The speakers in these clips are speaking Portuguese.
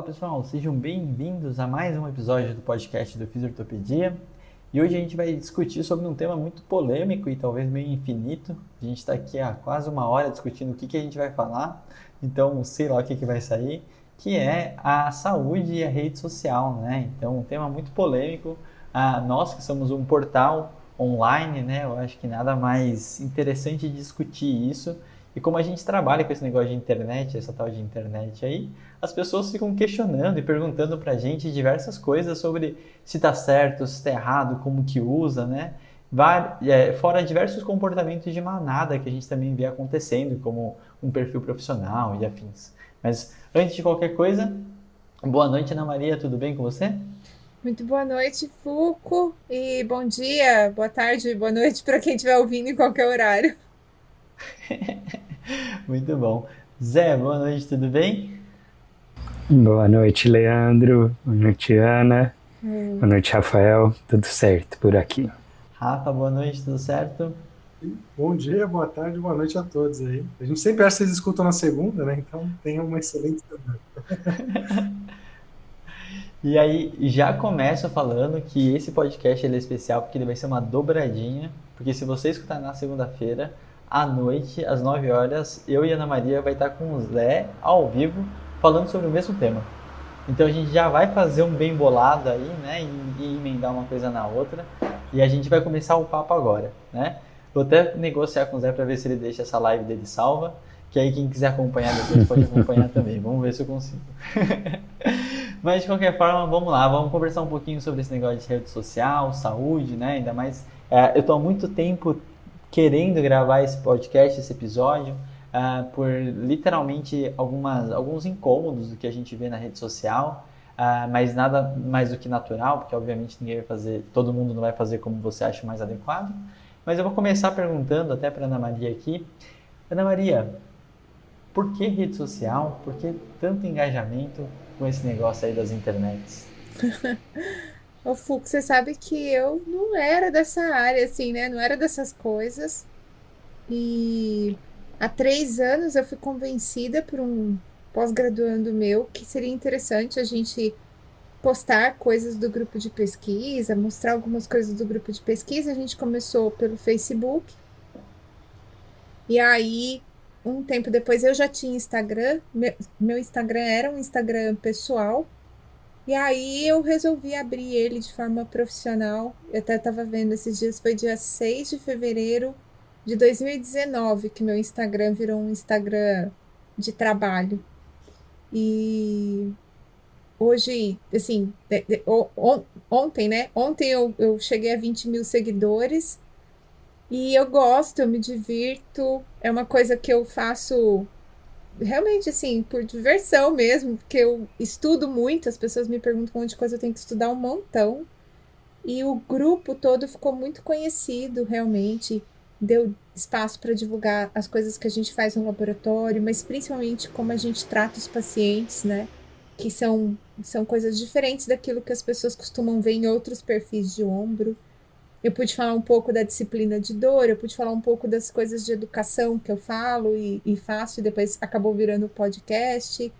pessoal, sejam bem-vindos a mais um episódio do podcast do Fisiortopedia. E hoje a gente vai discutir sobre um tema muito polêmico e talvez meio infinito. A gente está aqui há quase uma hora discutindo o que a gente vai falar, então sei lá o que vai sair, que é a saúde e a rede social, né? Então, um tema muito polêmico. Nós que somos um portal online, né? Eu acho que nada mais interessante de discutir isso. E como a gente trabalha com esse negócio de internet, essa tal de internet aí, as pessoas ficam questionando e perguntando pra gente diversas coisas sobre se tá certo, se tá errado, como que usa, né? Fora diversos comportamentos de manada que a gente também vê acontecendo, como um perfil profissional e afins. Mas antes de qualquer coisa, boa noite, Ana Maria, tudo bem com você? Muito boa noite, Fuco, e bom dia, boa tarde, boa noite para quem estiver ouvindo em qualquer horário. Muito bom. Zé, boa noite, tudo bem? Boa noite, Leandro. Boa noite, Ana. Boa Hum. noite, Rafael. Tudo certo por aqui? Rafa, boa noite, tudo certo? Bom dia, boa tarde, boa noite a todos aí. A gente sempre acha que vocês escutam na segunda, né? Então tenha uma excelente semana. E aí, já começo falando que esse podcast ele é especial porque ele vai ser uma dobradinha. Porque se você escutar na segunda-feira, à noite, às 9 horas, eu e Ana Maria vai estar com o Zé ao vivo falando sobre o mesmo tema. Então a gente já vai fazer um bem bolado aí, né? E emendar uma coisa na outra. E a gente vai começar o papo agora, né? Vou até negociar com o Zé para ver se ele deixa essa live dele salva. Que aí quem quiser acompanhar depois pode acompanhar também. Vamos ver se eu consigo. Mas de qualquer forma, vamos lá, vamos conversar um pouquinho sobre esse negócio de rede social, saúde, né? Ainda mais, eu estou há muito tempo querendo gravar esse podcast, esse episódio, por literalmente alguns incômodos do que a gente vê na rede social, mas nada mais do que natural, porque obviamente ninguém vai fazer, todo mundo não vai fazer como você acha mais adequado. Mas eu vou começar perguntando até para Ana Maria aqui. Ana Maria, por que rede social? Por que tanto engajamento com esse negócio aí das internets? Ô, Fuco, você sabe que eu não era dessa área, assim, né? Não era dessas coisas. E há 3 anos eu fui convencida por um pós-graduando meu que seria interessante a gente postar coisas do grupo de pesquisa, mostrar algumas coisas do grupo de pesquisa. A gente começou pelo Facebook. E aí, um tempo depois, eu já tinha Instagram. Meu Instagram era um Instagram pessoal. E aí, eu resolvi abrir ele de forma profissional. Eu até estava vendo esses dias, foi dia 6 de fevereiro de 2019 que meu Instagram virou um Instagram de trabalho. E hoje, assim, ontem, né? Ontem eu cheguei a 20 mil seguidores. E eu gosto, eu me divirto. É uma coisa que eu faço realmente assim, por diversão mesmo, porque eu estudo muito, as pessoas me perguntam um monte de coisa, eu tenho que estudar um montão. E o grupo todo ficou muito conhecido, realmente. Deu espaço para divulgar as coisas que a gente faz no laboratório, mas principalmente como a gente trata os pacientes, né? Que são coisas diferentes daquilo que as pessoas costumam ver em outros perfis de ombro. Eu pude falar um pouco da disciplina de dor, eu pude falar um pouco das coisas de educação que eu falo e faço, e depois acabou virando podcast.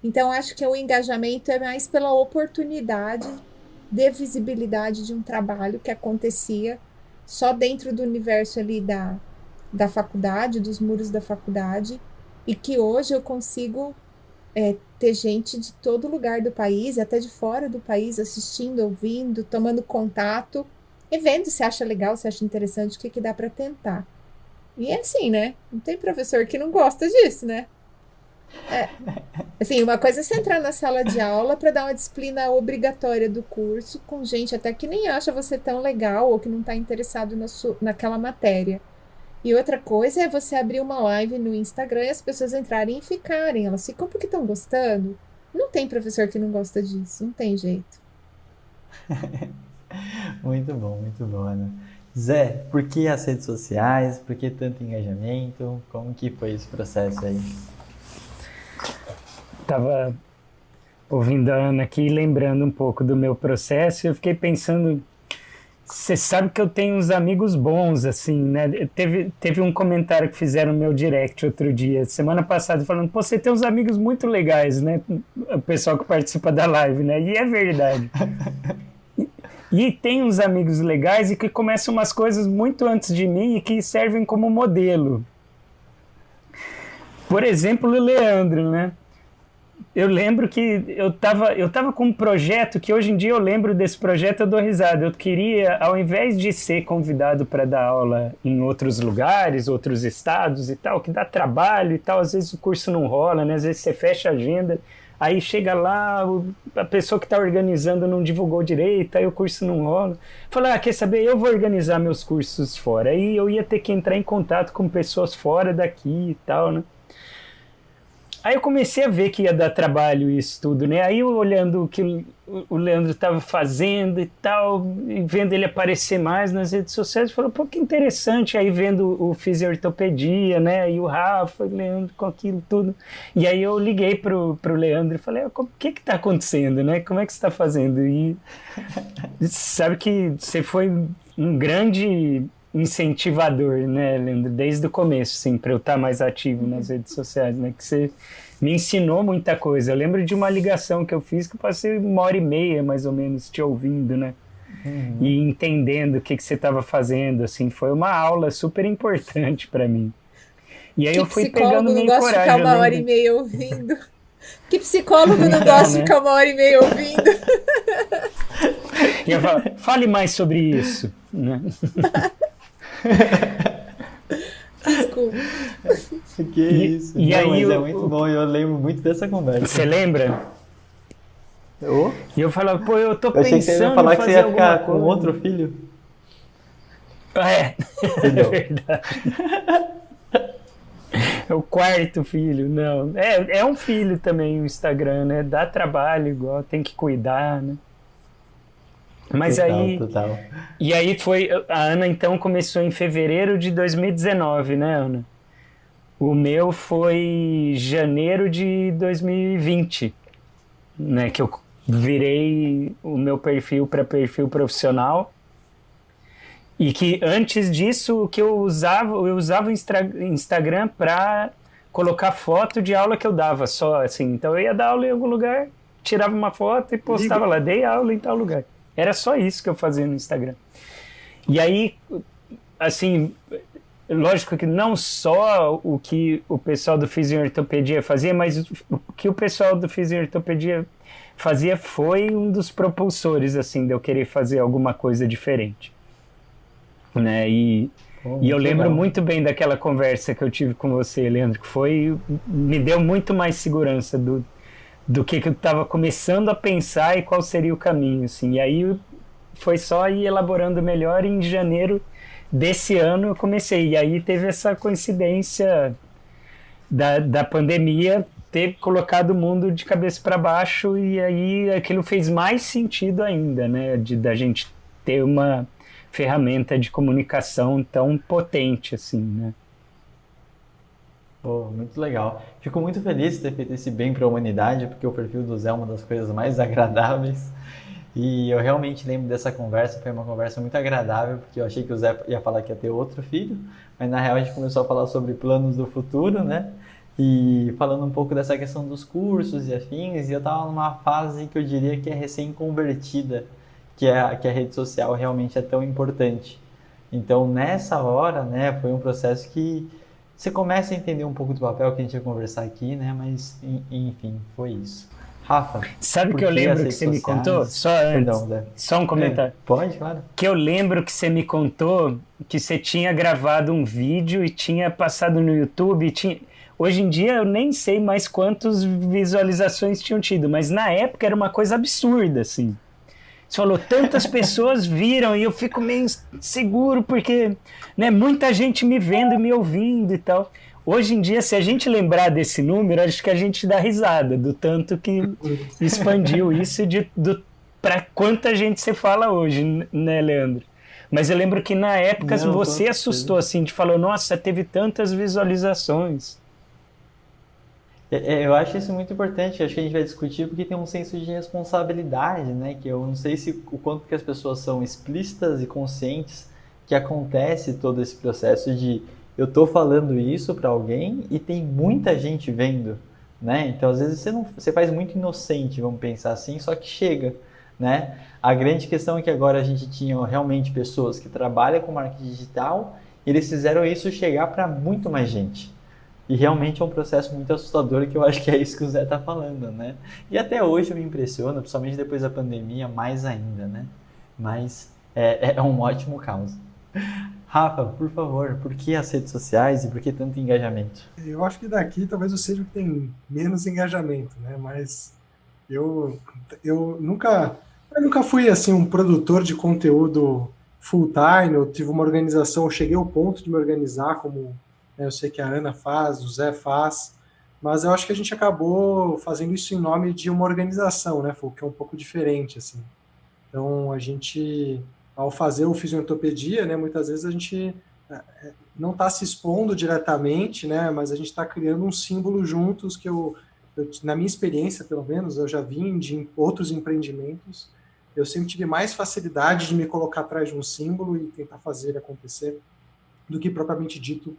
Então, acho que o engajamento é mais pela oportunidade de visibilidade de um trabalho que acontecia só dentro do universo ali da faculdade, dos muros da faculdade, e que hoje eu consigo ter gente de todo lugar do país, até de fora do país, assistindo, ouvindo, tomando contato e vendo se acha legal, se acha interessante, o que que dá para tentar. E é assim, né? Não tem professor que não gosta disso, né? É, assim, uma coisa é você entrar na sala de aula para dar uma disciplina obrigatória do curso com gente até que nem acha você tão legal ou que não está interessado naquela matéria. E outra coisa é você abrir uma live no Instagram e as pessoas entrarem e ficarem. Elas ficam porque estão gostando. Não tem professor que não gosta disso, não tem jeito. Muito bom, Ana. Zé, por que as redes sociais? Por que tanto engajamento? Como que foi esse processo aí? Tava ouvindo a Ana aqui, lembrando um pouco do meu processo, eu fiquei pensando Você sabe que eu tenho uns amigos bons, assim, né? Teve um comentário que fizeram no meu direct outro dia, semana passada, falando, pô, você tem uns amigos muito legais, né? O pessoal que participa da live, né? E é verdade. E tem uns amigos legais e que começam umas coisas muito antes de mim e que servem como modelo. Por exemplo, o Leandro, né? Eu lembro que eu tava com um projeto que hoje em dia eu lembro desse projeto, eu dou risada. Eu queria, ao invés de ser convidado para dar aula em outros lugares, outros estados e tal, que dá trabalho e tal, às vezes o curso não rola, né? Às vezes você fecha a agenda, aí chega lá, a pessoa que está organizando não divulgou direito, aí o curso não rola. Falei, quer saber? Eu vou organizar meus cursos fora. Aí eu ia ter que entrar em contato com pessoas fora daqui e tal, né? Aí eu comecei a ver que ia dar trabalho isso tudo, né? Aí eu olhando o que o Leandro estava fazendo e tal, e vendo ele aparecer mais nas redes sociais, falou, pô, que interessante. Aí vendo o Fisiortopedia, né? E o Rafa, o Leandro com aquilo tudo. E aí eu liguei pro Leandro e falei, o que está acontecendo, né? Como é que você está fazendo? E sabe que você foi um grande incentivador, né, Leandro, desde o começo, assim, para eu estar mais ativo nas redes sociais, né, que você me ensinou muita coisa. Eu lembro de uma ligação que eu fiz que eu passei 1h30, mais ou menos, te ouvindo, né, e entendendo o que você estava fazendo, assim, foi uma aula super importante para mim. E aí eu fui pegando meio coragem. Que psicólogo não gosta de ficar 1h30 ouvindo? Que psicólogo não gosta de ficar 1h30 ouvindo? E eu falo, fale mais sobre isso, né? Desculpa. Que isso. E não, aí mas é muito bom, eu lembro muito dessa conversa. Você lembra? E eu falava, pô, eu tô pensando pensando que você ia falar em que fazer você ia ficar com coisa. outro filho. É verdade. É o quarto filho, não. É um filho também o Instagram, né? Dá trabalho igual, tem que cuidar, né? Mas Total. E aí a Ana então começou em fevereiro de 2019, né, Ana? O meu foi janeiro de 2020, né, que eu virei o meu perfil para perfil profissional. E que antes disso, o que eu usava o Instagram para colocar foto de aula que eu dava só, assim. Então eu ia dar aula em algum lugar, tirava uma foto e postava lá, dei aula em tal lugar. Era só isso que eu fazia no Instagram. E aí, assim, lógico que não só o que o pessoal do Fisiortopedia fazia, mas o que o pessoal do Fisiortopedia fazia foi um dos propulsores, assim, de eu querer fazer alguma coisa diferente. Né? E eu lembro muito bem daquela conversa que eu tive com você, Leandro, que me deu muito mais segurança do que eu estava começando a pensar e qual seria o caminho, assim. E aí foi só ir elaborando melhor, e em janeiro desse ano eu comecei. E aí teve essa coincidência da pandemia ter colocado o mundo de cabeça para baixo, e aí aquilo fez mais sentido ainda, né, da gente ter uma ferramenta de comunicação tão potente assim, né? Pô, muito legal. Fico muito feliz de ter feito esse bem para a humanidade, porque o perfil do Zé é uma das coisas mais agradáveis. E eu realmente lembro dessa conversa, foi uma conversa muito agradável, porque eu achei que o Zé ia falar que ia ter outro filho, mas na real a gente começou a falar sobre planos do futuro, né? E falando um pouco dessa questão dos cursos e afins, e eu estava numa fase que eu diria que é recém-convertida, que a rede social realmente é tão importante. Então, nessa hora, né, foi um processo que você começa a entender um pouco do papel que a gente ia conversar aqui, né, mas, enfim, foi isso. Rafa, sabe que eu lembro que você me contou? Só antes, Perdão, Zé. Só um comentário. Pode, claro. Que eu lembro que você me contou que você tinha gravado um vídeo e tinha passado no YouTube, Hoje em dia eu nem sei mais quantas visualizações tinham tido, mas na época era uma coisa absurda, assim. Você falou, tantas pessoas viram, e eu fico meio inseguro, porque, né, muita gente me vendo e me ouvindo e tal. Hoje em dia, se a gente lembrar desse número, acho que a gente dá risada do tanto que expandiu isso para quanta gente você fala hoje, né, Leandro? Mas eu lembro que na época você assustou, assim, de falou, nossa, teve tantas visualizações. Eu acho isso muito importante, acho que a gente vai discutir porque tem um senso de responsabilidade, né? Que eu não sei se o quanto que as pessoas são explícitas e conscientes que acontece todo esse processo de eu tô falando isso para alguém e tem muita gente vendo, né? Então às vezes você faz muito inocente, vamos pensar assim, só que chega, né? A grande questão é que agora a gente tinha realmente pessoas que trabalham com marketing digital e eles fizeram isso chegar para muito mais gente. E realmente é um processo muito assustador que eu acho que é isso que o Zé está falando, né? E até hoje me impressiona, principalmente depois da pandemia, mais ainda, né? Mas é um ótimo caso. Rafa, por favor, por que as redes sociais e por que tanto engajamento? Eu acho que daqui talvez eu seja o que tem menos engajamento, né? Mas eu, eu nunca fui assim um produtor de conteúdo full time. Eu tive uma organização, eu cheguei ao ponto de me organizar como, né, eu sei que a Ana faz, o Zé faz, mas eu acho que a gente acabou fazendo isso em nome de uma organização, né? Que é um pouco diferente assim. Então, a gente, ao fazer o fisioterapia, né, muitas vezes a gente não está se expondo diretamente, né, mas a gente está criando um símbolo juntos que na minha experiência, pelo menos, eu já vim de outros empreendimentos, eu sempre tive mais facilidade de me colocar atrás de um símbolo e tentar fazer ele acontecer do que propriamente dito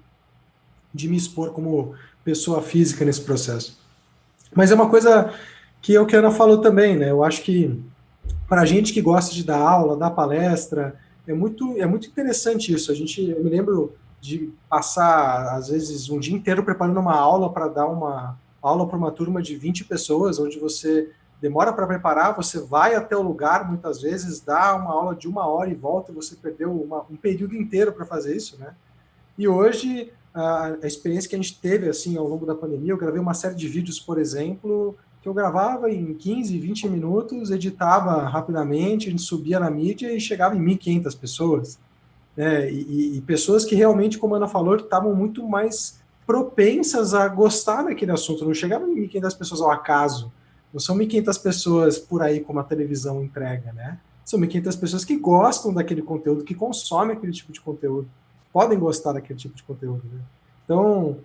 de me expor como pessoa física nesse processo. Mas é uma coisa que é o que a Ana falou também, né, eu acho que para a gente que gosta de dar aula, dar palestra, é muito interessante isso. Eu me lembro de passar, às vezes, um dia inteiro preparando uma aula para dar uma aula para uma turma de 20 pessoas, onde você demora para preparar, você vai até o lugar, muitas vezes, dá uma aula de 1 hora e volta, e você perdeu um período inteiro para fazer isso, né? E hoje, a experiência que a gente teve assim ao longo da pandemia, eu gravei uma série de vídeos, por exemplo, que eu gravava em 15, 20 minutos, editava rapidamente, a gente subia na mídia e chegava em 1.500 pessoas, né? E pessoas que realmente, como a Ana falou, estavam muito mais propensas a gostar daquele assunto. Não chegavam em 1.500 pessoas ao acaso. Não são 1.500 pessoas por aí como a televisão entrega, né? São 1.500 pessoas que gostam daquele conteúdo, que consomem aquele tipo de conteúdo, podem gostar daquele tipo de conteúdo, né? Então,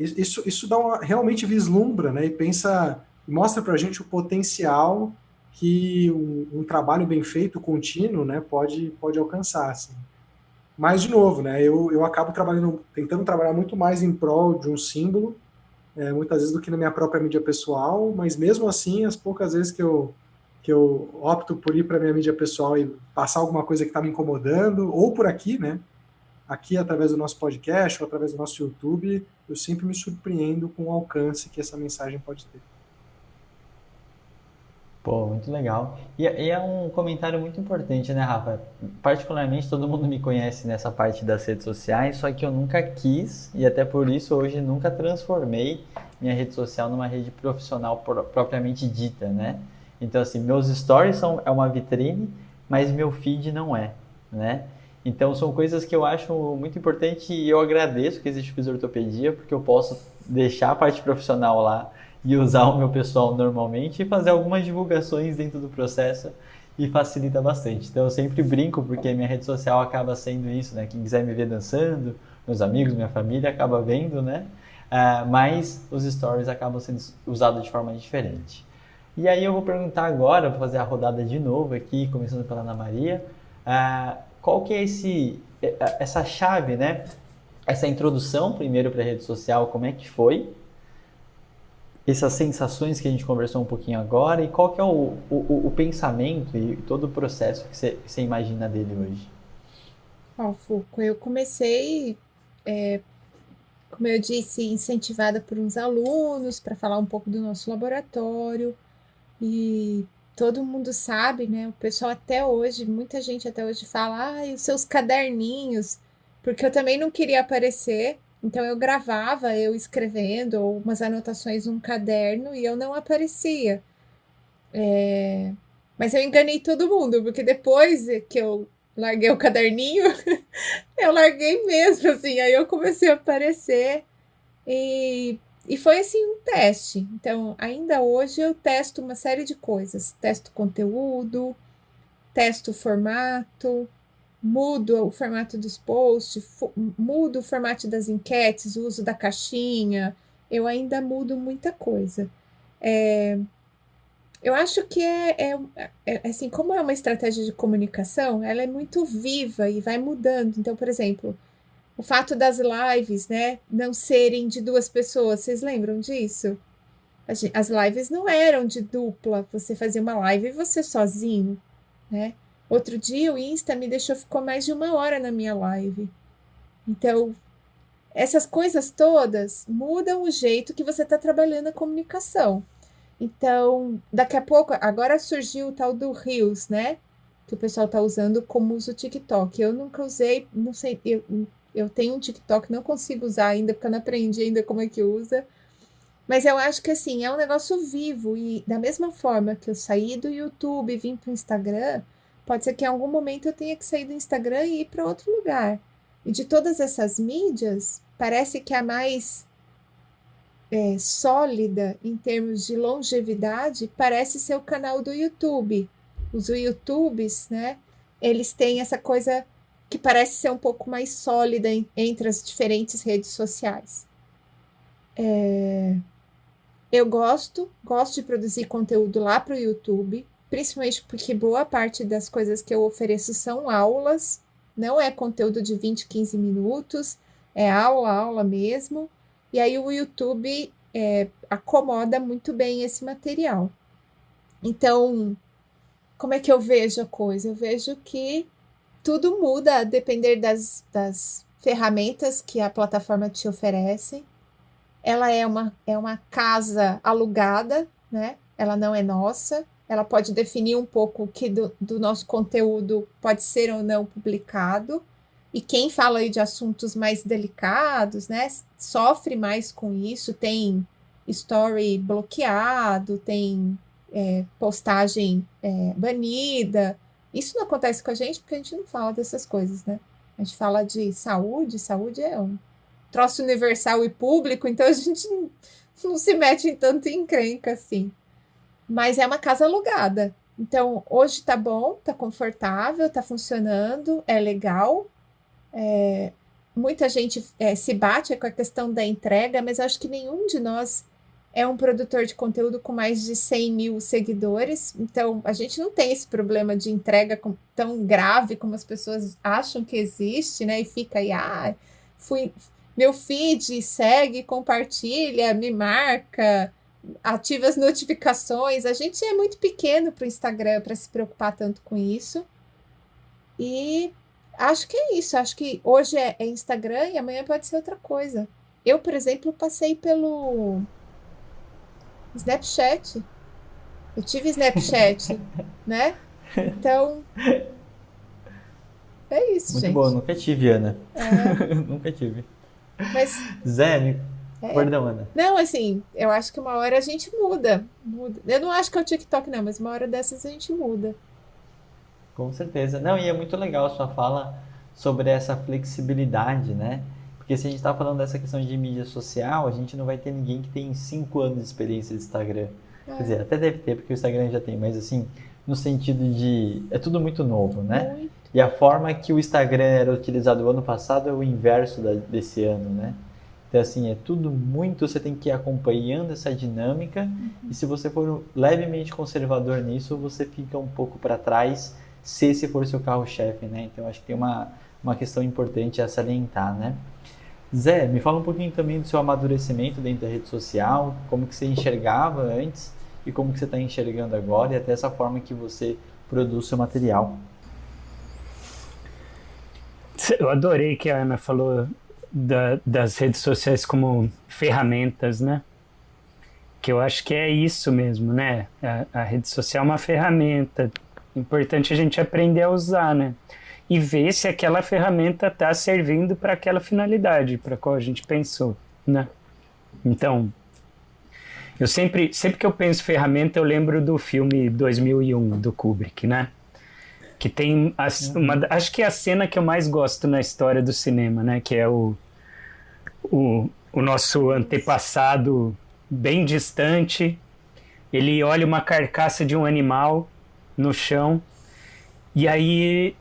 isso realmente vislumbra, né? E pensa, mostra para a gente o potencial que um trabalho bem feito, contínuo, né, pode alcançar. Assim. Mas, de novo, né, eu acabo tentando trabalhar muito mais em prol de um símbolo, muitas vezes do que na minha própria mídia pessoal, mas mesmo assim, as poucas vezes que eu opto por ir para minha mídia pessoal e passar alguma coisa que está me incomodando, ou por aqui, né, aqui através do nosso podcast ou através do nosso YouTube, eu sempre me surpreendo com o alcance que essa mensagem pode ter. Pô, muito legal. E é um comentário muito importante, né, Rafa? Particularmente, todo mundo me conhece nessa parte das redes sociais, só que eu nunca quis, e até por isso hoje nunca transformei minha rede social numa rede profissional propriamente dita, né? Então, assim, meus stories é uma vitrine, mas meu feed não é, né? Então, são coisas que eu acho muito importante e eu agradeço que existe Fisiortopedia, porque eu posso deixar a parte profissional lá e usar o meu pessoal normalmente e fazer algumas divulgações dentro do processo e facilita bastante. Então eu sempre brinco porque minha rede social acaba sendo isso, né? Quem quiser me ver dançando, meus amigos, minha família acaba vendo, né? Mas os stories acabam sendo usados de forma diferente. E aí eu vou perguntar agora, vou fazer a rodada de novo aqui, começando pela Ana Maria, qual que é essa chave, né? Essa introdução primeiro para a rede social, como é que foi? Essas sensações que a gente conversou um pouquinho agora e qual que é o pensamento e todo o processo que você imagina dele hoje? Ó, Fuco, eu comecei, como eu disse, incentivada por uns alunos para falar um pouco do nosso laboratório e todo mundo sabe, né? O pessoal até hoje, muita gente até hoje fala, ai, os seus caderninhos, porque eu também não queria aparecer, então eu gravava eu escrevendo ou umas anotações num caderno e eu não aparecia. Mas eu enganei todo mundo, porque depois que eu larguei o caderninho, eu larguei mesmo, assim, aí eu comecei a aparecer e foi assim um teste. Então, ainda hoje eu testo uma série de coisas. Testo conteúdo, testo o formato, mudo o formato dos posts, mudo o formato das enquetes, o uso da caixinha. eu ainda mudo muita coisa. Eu acho que assim, como é uma estratégia de comunicação, ela é muito viva e vai mudando. Então, por exemplo, o fato das lives, né, não serem de duas pessoas, vocês lembram disso? As lives não eram de dupla, você fazia uma live e você sozinho, né? Outro dia o Insta me ficou mais de 1 hora na minha live. Então, essas coisas todas mudam o jeito que você está trabalhando a comunicação. Então, daqui a pouco, agora surgiu o tal do Reels, né? Que o pessoal está usando como usa o TikTok. Eu nunca usei, não sei, eu tenho um TikTok, não consigo usar ainda, porque eu não aprendi ainda como é que usa. Mas eu acho que, assim, é um negócio vivo. E da mesma forma que eu saí do YouTube e vim para o Instagram, pode ser que em algum momento eu tenha que sair do Instagram e ir para outro lugar. E de todas essas mídias, parece que a mais sólida em termos de longevidade parece ser o canal do YouTube. Os YouTubes, né? Eles têm essa coisa que parece ser um pouco mais sólida entre as diferentes redes sociais. Eu gosto de produzir conteúdo lá para o YouTube, principalmente porque boa parte das coisas que eu ofereço são aulas, não é conteúdo de 20, 15 minutos, é aula mesmo. E aí o YouTube acomoda muito bem esse material. Então, como é que eu vejo a coisa? Eu vejo que tudo muda a depender das ferramentas que a plataforma te oferece. Ela é uma casa alugada, né? Ela não é nossa. Ela pode definir um pouco o que do nosso conteúdo pode ser ou não publicado. E quem fala aí de assuntos mais delicados, né, sofre mais com isso, tem story bloqueado, tem postagem banida. Isso não acontece com a gente porque a gente não fala dessas coisas, né? A gente fala de saúde é um troço universal e público, então a gente não se mete em tanto encrenca assim. Mas é uma casa alugada. Então, hoje tá bom, tá confortável, tá funcionando, é legal. Muita gente se bate com a questão da entrega, mas acho que nenhum de nós é um produtor de conteúdo com mais de 100 mil seguidores, então a gente não tem esse problema de entrega tão grave como as pessoas acham que existe, né? E fica aí, meu feed segue, compartilha, me marca, ativa as notificações. A gente é muito pequeno para o Instagram para se preocupar tanto com isso. E acho que é isso. Acho que hoje é Instagram e amanhã pode ser outra coisa. Eu, por exemplo, passei pelo Snapchat. Eu tive Snapchat, né? Então, é isso, Muito gente. bom, nunca tive, Ana. Nunca tive. Mas, Zé, perdão, Ana. não, assim, eu acho que uma hora a gente muda. Eu não acho que é o TikTok, não, mas uma hora dessas a gente muda. Com certeza. Não, e é muito legal a sua fala sobre essa flexibilidade, né? Porque se a gente está falando dessa questão de mídia social, a gente não vai ter ninguém que tem 5 anos de experiência de Instagram. Quer dizer, até deve ter, porque o Instagram já tem, mas assim, no sentido de... É tudo muito novo, né? Muito. E a forma que o Instagram era utilizado o ano passado é o inverso desse ano, né? Então, assim, é tudo muito... Você tem que ir acompanhando essa dinâmica. E se você for levemente conservador nisso, você fica um pouco para trás, se esse for seu carro-chefe, né? Então, acho que tem uma questão importante a salientar, né? Zé, me fala um pouquinho também do seu amadurecimento dentro da rede social, como que você enxergava antes e como que você está enxergando agora, e até essa forma que você produz seu material. Eu adorei que a Ana falou das redes sociais como ferramentas, né? Que eu acho que é isso mesmo, né? A rede social é uma ferramenta. Importante a gente aprender a usar, né? E ver se aquela ferramenta está servindo para aquela finalidade para a qual a gente pensou, né? Então, eu sempre que eu penso ferramenta, eu lembro do filme 2001, do Kubrick, né? Que tem, acho que é a cena que eu mais gosto na história do cinema, né? Que é o nosso antepassado bem distante, ele olha uma carcaça de um animal no chão, e aí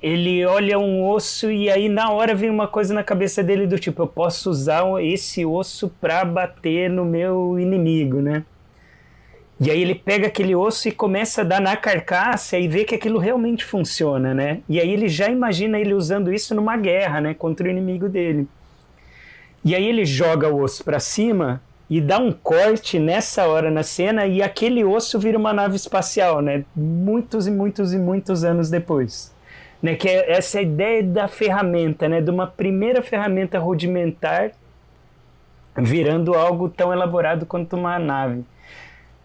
ele olha um osso e aí na hora vem uma coisa na cabeça dele do tipo, eu posso usar esse osso para bater no meu inimigo, né? E aí ele pega aquele osso e começa a dar na carcaça e vê que aquilo realmente funciona, né? E aí ele já imagina ele usando isso numa guerra, né? Contra o inimigo dele. E aí ele joga o osso para cima e dá um corte nessa hora na cena e aquele osso vira uma nave espacial, né? Muitos e muitos e muitos anos depois. Né? Que é essa ideia da ferramenta, né? De uma primeira ferramenta rudimentar virando algo tão elaborado quanto uma nave.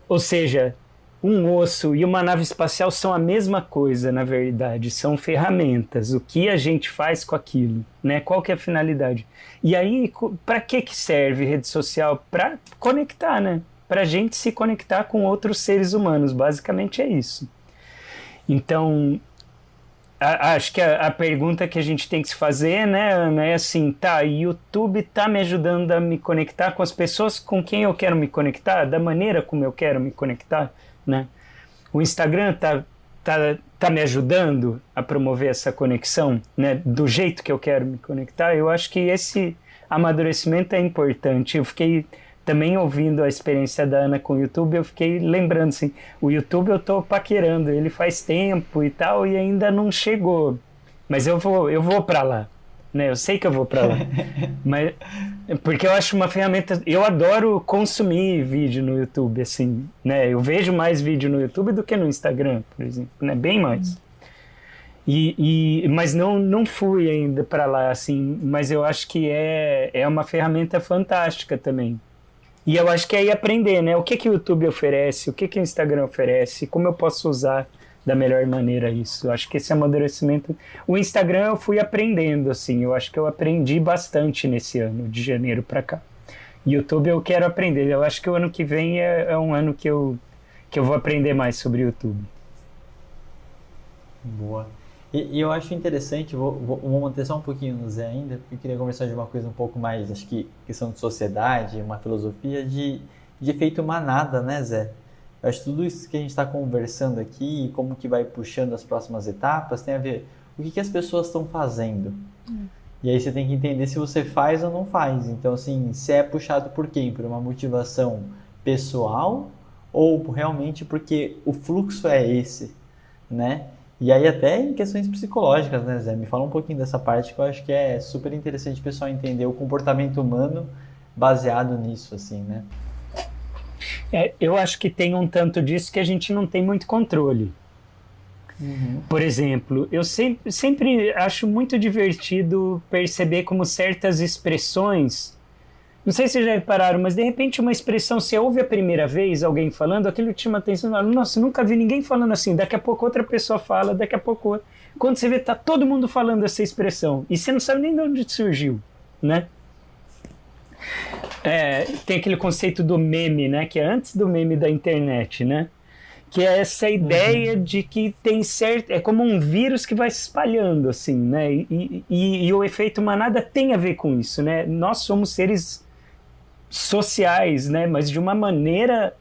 Ou seja, um osso e uma nave espacial são a mesma coisa, na verdade. São ferramentas. O que a gente faz com aquilo, né? Qual que é a finalidade? E aí, para que serve rede social? Para conectar, né? Para a gente se conectar com outros seres humanos. Basicamente é isso. Então, acho que a pergunta que a gente tem que se fazer, né, Ana, é assim, tá, o YouTube tá me ajudando a me conectar com as pessoas com quem eu quero me conectar, da maneira como eu quero me conectar, né? O Instagram tá me ajudando a promover essa conexão, né, do jeito que eu quero me conectar. Eu acho que esse amadurecimento é importante. Eu fiquei também ouvindo a experiência da Ana com o YouTube, eu fiquei lembrando assim, o YouTube eu tô paquerando, ele faz tempo e tal, e ainda não chegou, mas eu vou para lá, né? Eu sei que eu vou para lá, mas porque eu acho uma ferramenta, eu adoro consumir vídeo no YouTube, assim, né? Eu vejo mais vídeo no YouTube do que no Instagram, por exemplo, né? Bem mais. Mas não fui ainda para lá, assim, mas eu acho que é uma ferramenta fantástica também. E eu acho que é aí aprender, né? O que o YouTube oferece, o que o Instagram oferece, como eu posso usar da melhor maneira isso. Eu acho que esse amadurecimento... O Instagram eu fui aprendendo, assim, eu acho que eu aprendi bastante nesse ano, de janeiro para cá. YouTube eu quero aprender, eu acho que o ano que vem é um ano que eu vou aprender mais sobre o YouTube. Boa. E eu acho interessante, vou manter só um pouquinho no Zé ainda, porque eu queria conversar de uma coisa um pouco mais, acho que questão de sociedade, uma filosofia de efeito manada, né, Zé? Eu acho que tudo isso que a gente está conversando aqui, como que vai puxando as próximas etapas, tem a ver o que as pessoas estão fazendo. E aí você tem que entender se você faz ou não faz. Então, assim, se é puxado por quem? Por uma motivação pessoal ou realmente porque o fluxo é esse, né? E aí até em questões psicológicas, né, Zé? Me fala um pouquinho dessa parte que eu acho que é super interessante o pessoal entender o comportamento humano baseado nisso, assim, né? Eu acho que tem um tanto disso que a gente não tem muito controle. Por exemplo, eu sempre acho muito divertido perceber como certas expressões... Não sei se vocês já repararam, mas de repente uma expressão, você ouve a primeira vez alguém falando, aquilo te chama atenção, nossa, nunca vi ninguém falando assim, daqui a pouco outra pessoa fala, daqui a pouco outra. Quando você vê, tá todo mundo falando essa expressão, e você não sabe nem de onde surgiu, né? Tem aquele conceito do meme, né, que é antes do meme da internet, né? Que é essa ideia de que tem certo... É como um vírus que vai se espalhando, assim, né? E o efeito manada tem a ver com isso, né? Nós somos seres sociais, né? Mas de uma maneira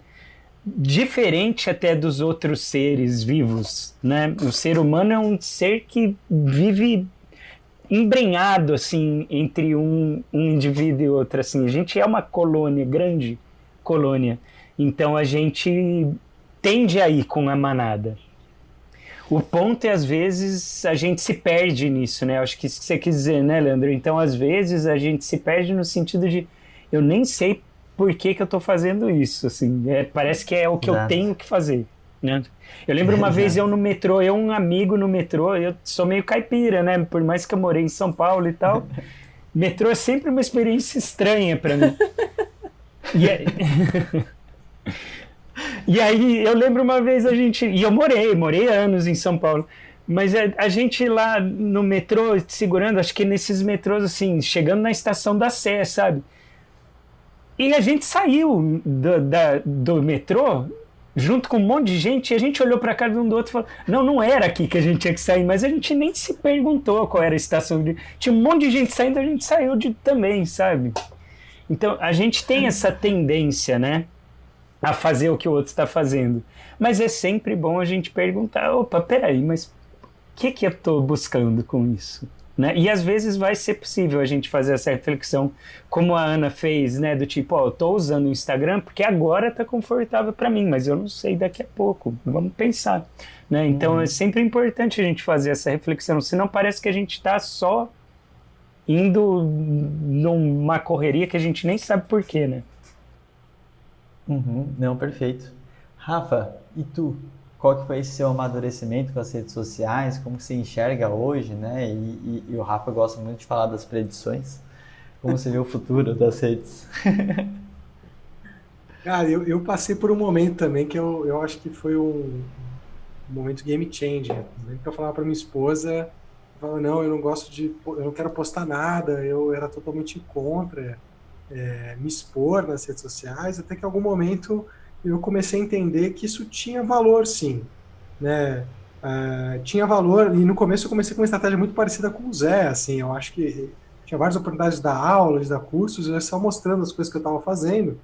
diferente até dos outros seres vivos, né? O ser humano é um ser que vive embrenhado, assim, entre um indivíduo e outro, assim. A gente é uma colônia, grande colônia. Então a gente tende a ir com a manada. O ponto é, às vezes, a gente se perde nisso, né? Acho que isso que você quis dizer, né, Leandro? Então, às vezes, a gente se perde no sentido de eu nem sei por que eu estou fazendo isso, assim. Parece que é o que eu tenho que fazer, né? Eu lembro uma vez eu no metrô, um amigo no metrô, eu sou meio caipira, né? Por mais que eu morei em São Paulo e tal, metrô é sempre uma experiência estranha para mim. E aí eu lembro uma vez e eu morei anos em São Paulo, mas a gente lá no metrô segurando, acho que nesses metrôs assim, chegando na estação da Sé, sabe? E a gente saiu do metrô junto com um monte de gente, e a gente olhou para a cara de um do outro e falou, não era aqui que a gente tinha que sair, mas a gente nem se perguntou qual era a estação. Tinha um monte de gente saindo, a gente saiu também, sabe? Então a gente tem essa tendência, né, a fazer o que o outro está fazendo. Mas é sempre bom a gente perguntar, opa, peraí, mas que eu estou buscando com isso? Né? E às vezes vai ser possível a gente fazer essa reflexão, como a Ana fez, né? Do tipo, eu estou usando o Instagram porque agora está confortável para mim, mas eu não sei daqui a pouco. Vamos pensar. Né? Então é sempre importante a gente fazer essa reflexão, senão parece que a gente está só indo numa correria que a gente nem sabe por quê, né? Não, perfeito. Rafa, e tu? Qual que foi esse seu amadurecimento com as redes sociais? Como você enxerga hoje, né? E o Rafa gosta muito de falar das predições. Como você vê o futuro das redes? Cara, eu passei por um momento também que eu acho que foi um momento game changer. Eu lembro que eu falava para minha esposa, eu falava, não, eu não quero postar nada, eu era totalmente contra me expor nas redes sociais, até que em algum momento eu comecei a entender que isso tinha valor, sim, né? Tinha valor, e no começo eu comecei com uma estratégia muito parecida com o Zé, assim, eu acho que tinha várias oportunidades de dar aulas, de dar cursos, eu ia só mostrando as coisas que eu estava fazendo.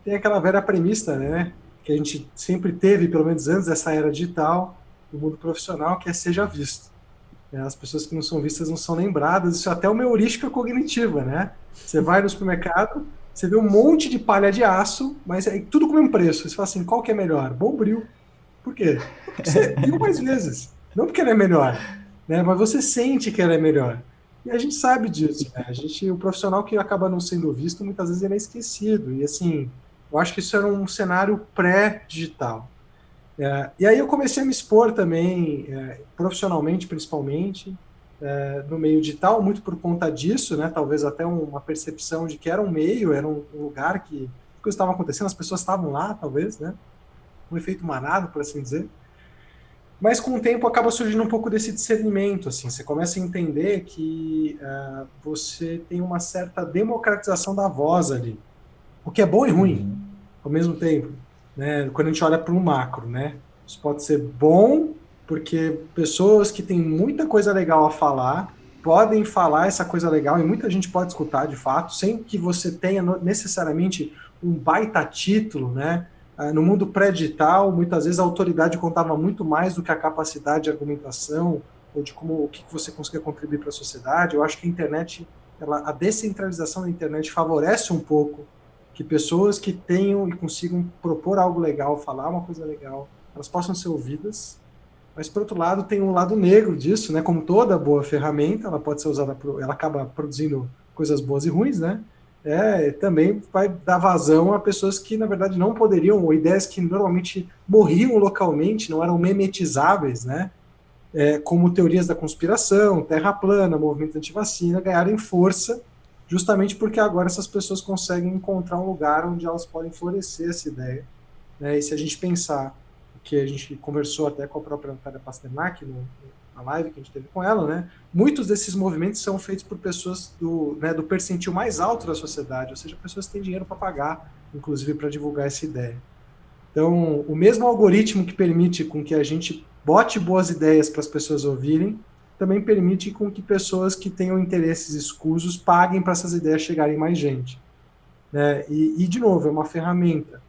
Tem aquela velha premissa, né, que a gente sempre teve, pelo menos antes dessa era digital, no mundo profissional, que é seja visto. As pessoas que não são vistas não são lembradas, isso é até uma heurística cognitiva, né? Você vai no supermercado, você vê um monte de palha de aço, mas é tudo com o mesmo preço. Você fala assim, qual que é melhor? Bombril. Por quê? Porque você viu mais vezes. Não porque ela é melhor, né? Mas você sente que ela é melhor. E a gente sabe disso, né? O profissional que acaba não sendo visto, muitas vezes ele é esquecido. E assim, eu acho que isso era um cenário pré-digital. E aí eu comecei a me expor também, profissionalmente principalmente, no meio digital, muito por conta disso, né? Talvez até uma percepção de que era um meio, era um lugar que coisas estavam acontecendo, as pessoas estavam lá, talvez, né? Um efeito manado, por assim dizer. Mas com o tempo acaba surgindo um pouco desse discernimento, assim, você começa a entender que você tem uma certa democratização da voz ali, o que é bom e ruim ao mesmo tempo. Né, quando a gente olha para um macro, né? Isso pode ser bom, porque pessoas que têm muita coisa legal a falar podem falar essa coisa legal e muita gente pode escutar de fato, sem que você tenha necessariamente um baita título, né? No mundo pré-digital, muitas vezes a autoridade contava muito mais do que a capacidade de argumentação ou de o que você conseguia contribuir para a sociedade. Eu acho que a internet, a descentralização da internet favorece um pouco que pessoas que tenham e consigam propor algo legal, falar uma coisa legal, elas possam ser ouvidas. Mas, por outro lado, tem um lado negro disso, né? Como toda boa ferramenta, ela pode ser usada, ela acaba produzindo coisas boas e ruins, né? Também vai dar vazão a pessoas que, na verdade, não poderiam, ou ideias que normalmente morriam localmente, não eram memetizáveis, né? Como teorias da conspiração, terra plana, movimento anti-vacina, ganharem força justamente porque agora essas pessoas conseguem encontrar um lugar onde elas podem florescer essa ideia. Né? E se a gente pensar, que a gente conversou até com a própria Natália Pasternak na live que a gente teve com ela, né? Muitos desses movimentos são feitos por pessoas do percentil mais alto da sociedade, ou seja, pessoas que têm dinheiro para pagar, inclusive para divulgar essa ideia. Então, o mesmo algoritmo que permite com que a gente bote boas ideias para as pessoas ouvirem, também permite com que pessoas que tenham interesses escusos paguem para essas ideias chegarem mais gente. Né? E, de novo, é uma ferramenta.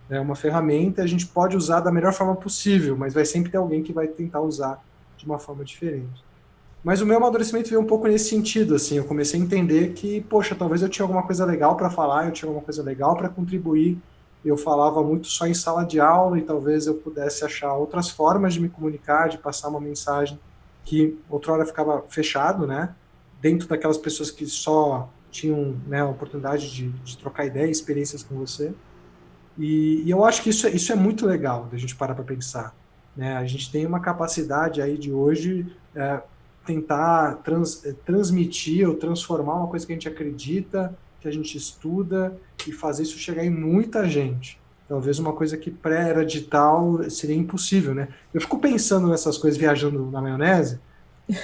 É uma ferramenta, a gente pode usar da melhor forma possível, mas vai sempre ter alguém que vai tentar usar de uma forma diferente. Mas o meu amadurecimento veio um pouco nesse sentido, assim, eu comecei a entender que, poxa, talvez eu tinha alguma coisa legal para falar, eu tinha alguma coisa legal para contribuir, eu falava muito só em sala de aula e talvez eu pudesse achar outras formas de me comunicar, de passar uma mensagem que outrora ficava fechado, né, dentro daquelas pessoas que só tinham, né, a oportunidade de trocar ideias, experiências com você. E eu acho que isso é muito legal da gente parar para pensar. Né? A gente tem uma capacidade aí de hoje tentar transmitir ou transformar uma coisa que a gente acredita, que a gente estuda e fazer isso chegar em muita gente. Talvez uma coisa que pré-era digital seria impossível, né? Eu fico pensando nessas coisas, viajando na maionese,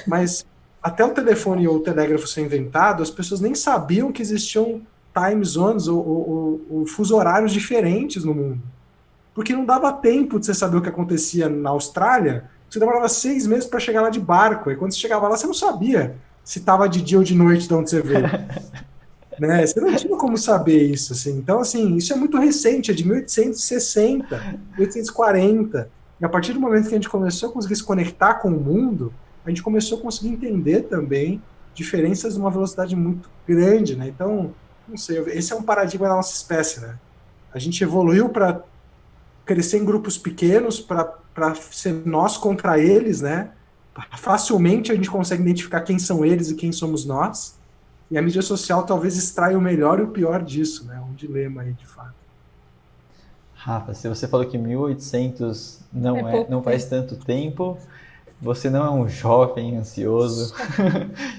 mas até o telefone ou o telégrafo ser inventado, as pessoas nem sabiam que existiam time zones ou fuso horários diferentes no mundo. Porque não dava tempo de você saber o que acontecia na Austrália, você demorava 6 meses para chegar lá de barco, e quando você chegava lá, você não sabia se estava de dia ou de noite de onde você veio. Né? Você não tinha como saber isso. Assim. Então, assim, isso é muito recente, é de 1860, 1840. E a partir do momento que a gente começou a conseguir se conectar com o mundo, a gente começou a conseguir entender também diferenças de uma velocidade muito grande, né? Então, não sei, esse é um paradigma da nossa espécie, né? A gente evoluiu para crescer em grupos pequenos, para ser nós contra eles, né? Facilmente a gente consegue identificar quem são eles e quem somos nós. E a mídia social talvez extraia o melhor e o pior disso, né? Um dilema aí, de fato. Rafa, se você falou que 1800 não faz tanto tempo, você não é um jovem ansioso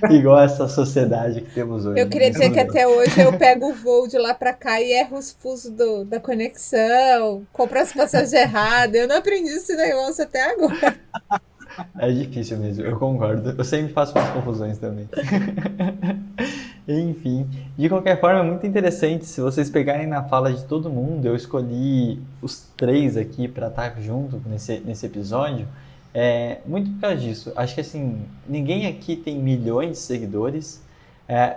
igual essa sociedade que temos hoje. Eu queria dizer que até hoje eu pego o voo de lá pra cá e erro os fusos da conexão, compro as passagens erradas. Eu não aprendi esse negócio até agora. É difícil mesmo, eu concordo. Eu sempre faço umas confusões também. Enfim, de qualquer forma, é muito interessante. Se vocês pegarem na fala de todo mundo, eu escolhi os 3 aqui para estar junto nesse episódio. Muito por causa disso. Acho que assim, ninguém aqui tem milhões de seguidores.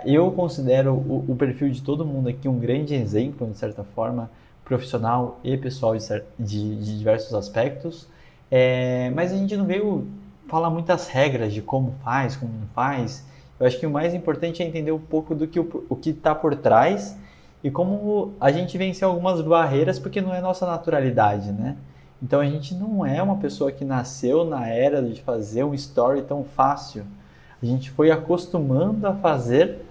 Eu considero o perfil de todo mundo aqui um grande exemplo, de certa forma, profissional e pessoal de diversos aspectos. Mas a gente não veio falar muitas regras de como faz, como não faz. Eu acho que o mais importante é entender um pouco do que o que está por trás e como a gente venceu algumas barreiras, porque não é nossa naturalidade, né? Então a gente não é uma pessoa que nasceu na era de fazer um story tão fácil. A gente foi acostumando a fazer,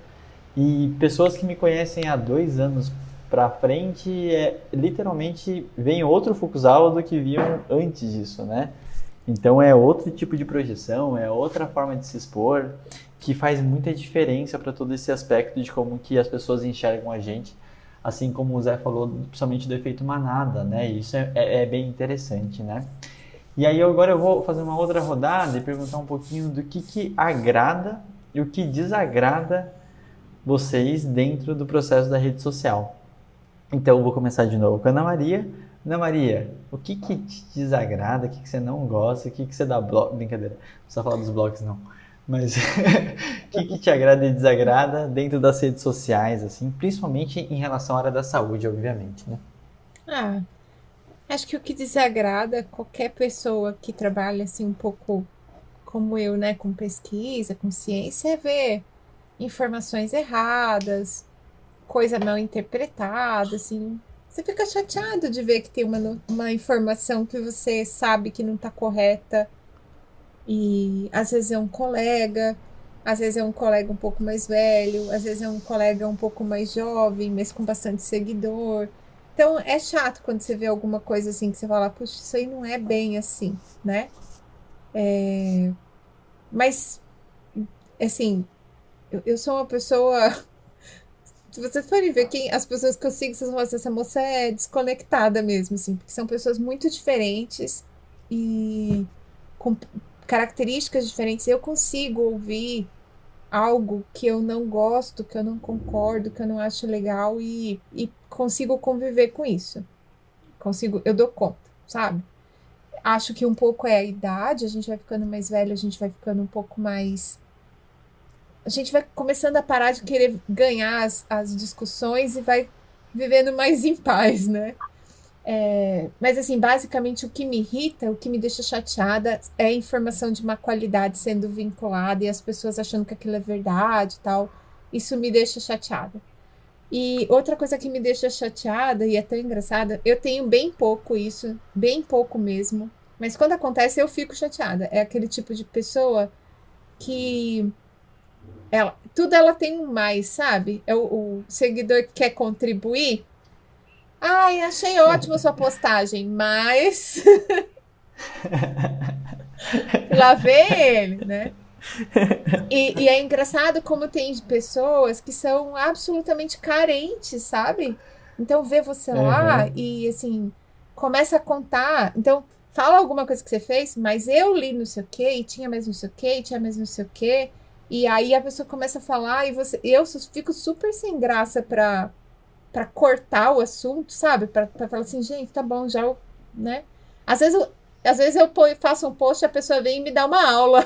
e pessoas que me conhecem há 2 anos para frente, literalmente veem outro Fukuzawa do que viam antes disso, né? Então é outro tipo de projeção, é outra forma de se expor, que faz muita diferença para todo esse aspecto de como que as pessoas enxergam a gente, assim como o Zé falou, principalmente do efeito manada, né? E isso é bem interessante, né? E aí agora eu vou fazer uma outra rodada e perguntar um pouquinho do que agrada e o que desagrada vocês dentro do processo da rede social. Então eu vou começar de novo com a Ana Maria. Ana Maria, o que te desagrada, o que você não gosta, o que você dá bloco... Brincadeira, não precisa falar dos blocos não. Mas o que te agrada e desagrada dentro das redes sociais, assim, principalmente em relação à área da saúde, obviamente, né? Acho que o que desagrada qualquer pessoa que trabalha assim um pouco como eu, né, com pesquisa, com ciência, é ver informações erradas, coisa mal interpretada, assim. Você fica chateado de ver que tem uma informação que você sabe que não está correta. E às vezes é um colega, às vezes é um colega um pouco mais velho, às vezes é um colega um pouco mais jovem, mas com bastante seguidor. Então é chato quando você vê alguma coisa assim que você fala, puxa, isso aí não é bem assim, né? Mas, assim, eu sou uma pessoa. Se vocês forem ver as pessoas que eu sigo, vocês vão ver, essa moça é desconectada mesmo, assim, porque são pessoas muito diferentes e com características diferentes. Eu consigo ouvir algo que eu não gosto, que eu não concordo, que eu não acho legal e consigo conviver com isso. Eu dou conta, sabe? Acho que um pouco é a idade, a gente vai ficando mais velho, a gente vai ficando um pouco mais... A gente vai começando a parar de querer ganhar as discussões e vai vivendo mais em paz, né? Mas, assim, basicamente o que me irrita, o que me deixa chateada é a informação de má qualidade sendo vinculada e as pessoas achando que aquilo é verdade e tal. Isso me deixa chateada. E outra coisa que me deixa chateada, e é tão engraçada, eu tenho bem pouco isso, bem pouco mesmo, mas quando acontece eu fico chateada. É aquele tipo de pessoa que... tudo ela tem um mais, sabe? É o seguidor que quer contribuir. Ai, achei ótima sua postagem, mas lá vem ele, né? E é engraçado como tem pessoas que são absolutamente carentes, sabe? Então vê você lá e assim, começa a contar. Então, fala alguma coisa que você fez, mas eu li não sei o quê, e tinha mais não sei o quê, e tinha mais não sei o quê. E aí a pessoa começa a falar e eu fico super sem graça pra cortar o assunto, sabe? Pra falar assim, gente, tá bom, já, né? Às vezes eu faço um post e a pessoa vem e me dá uma aula.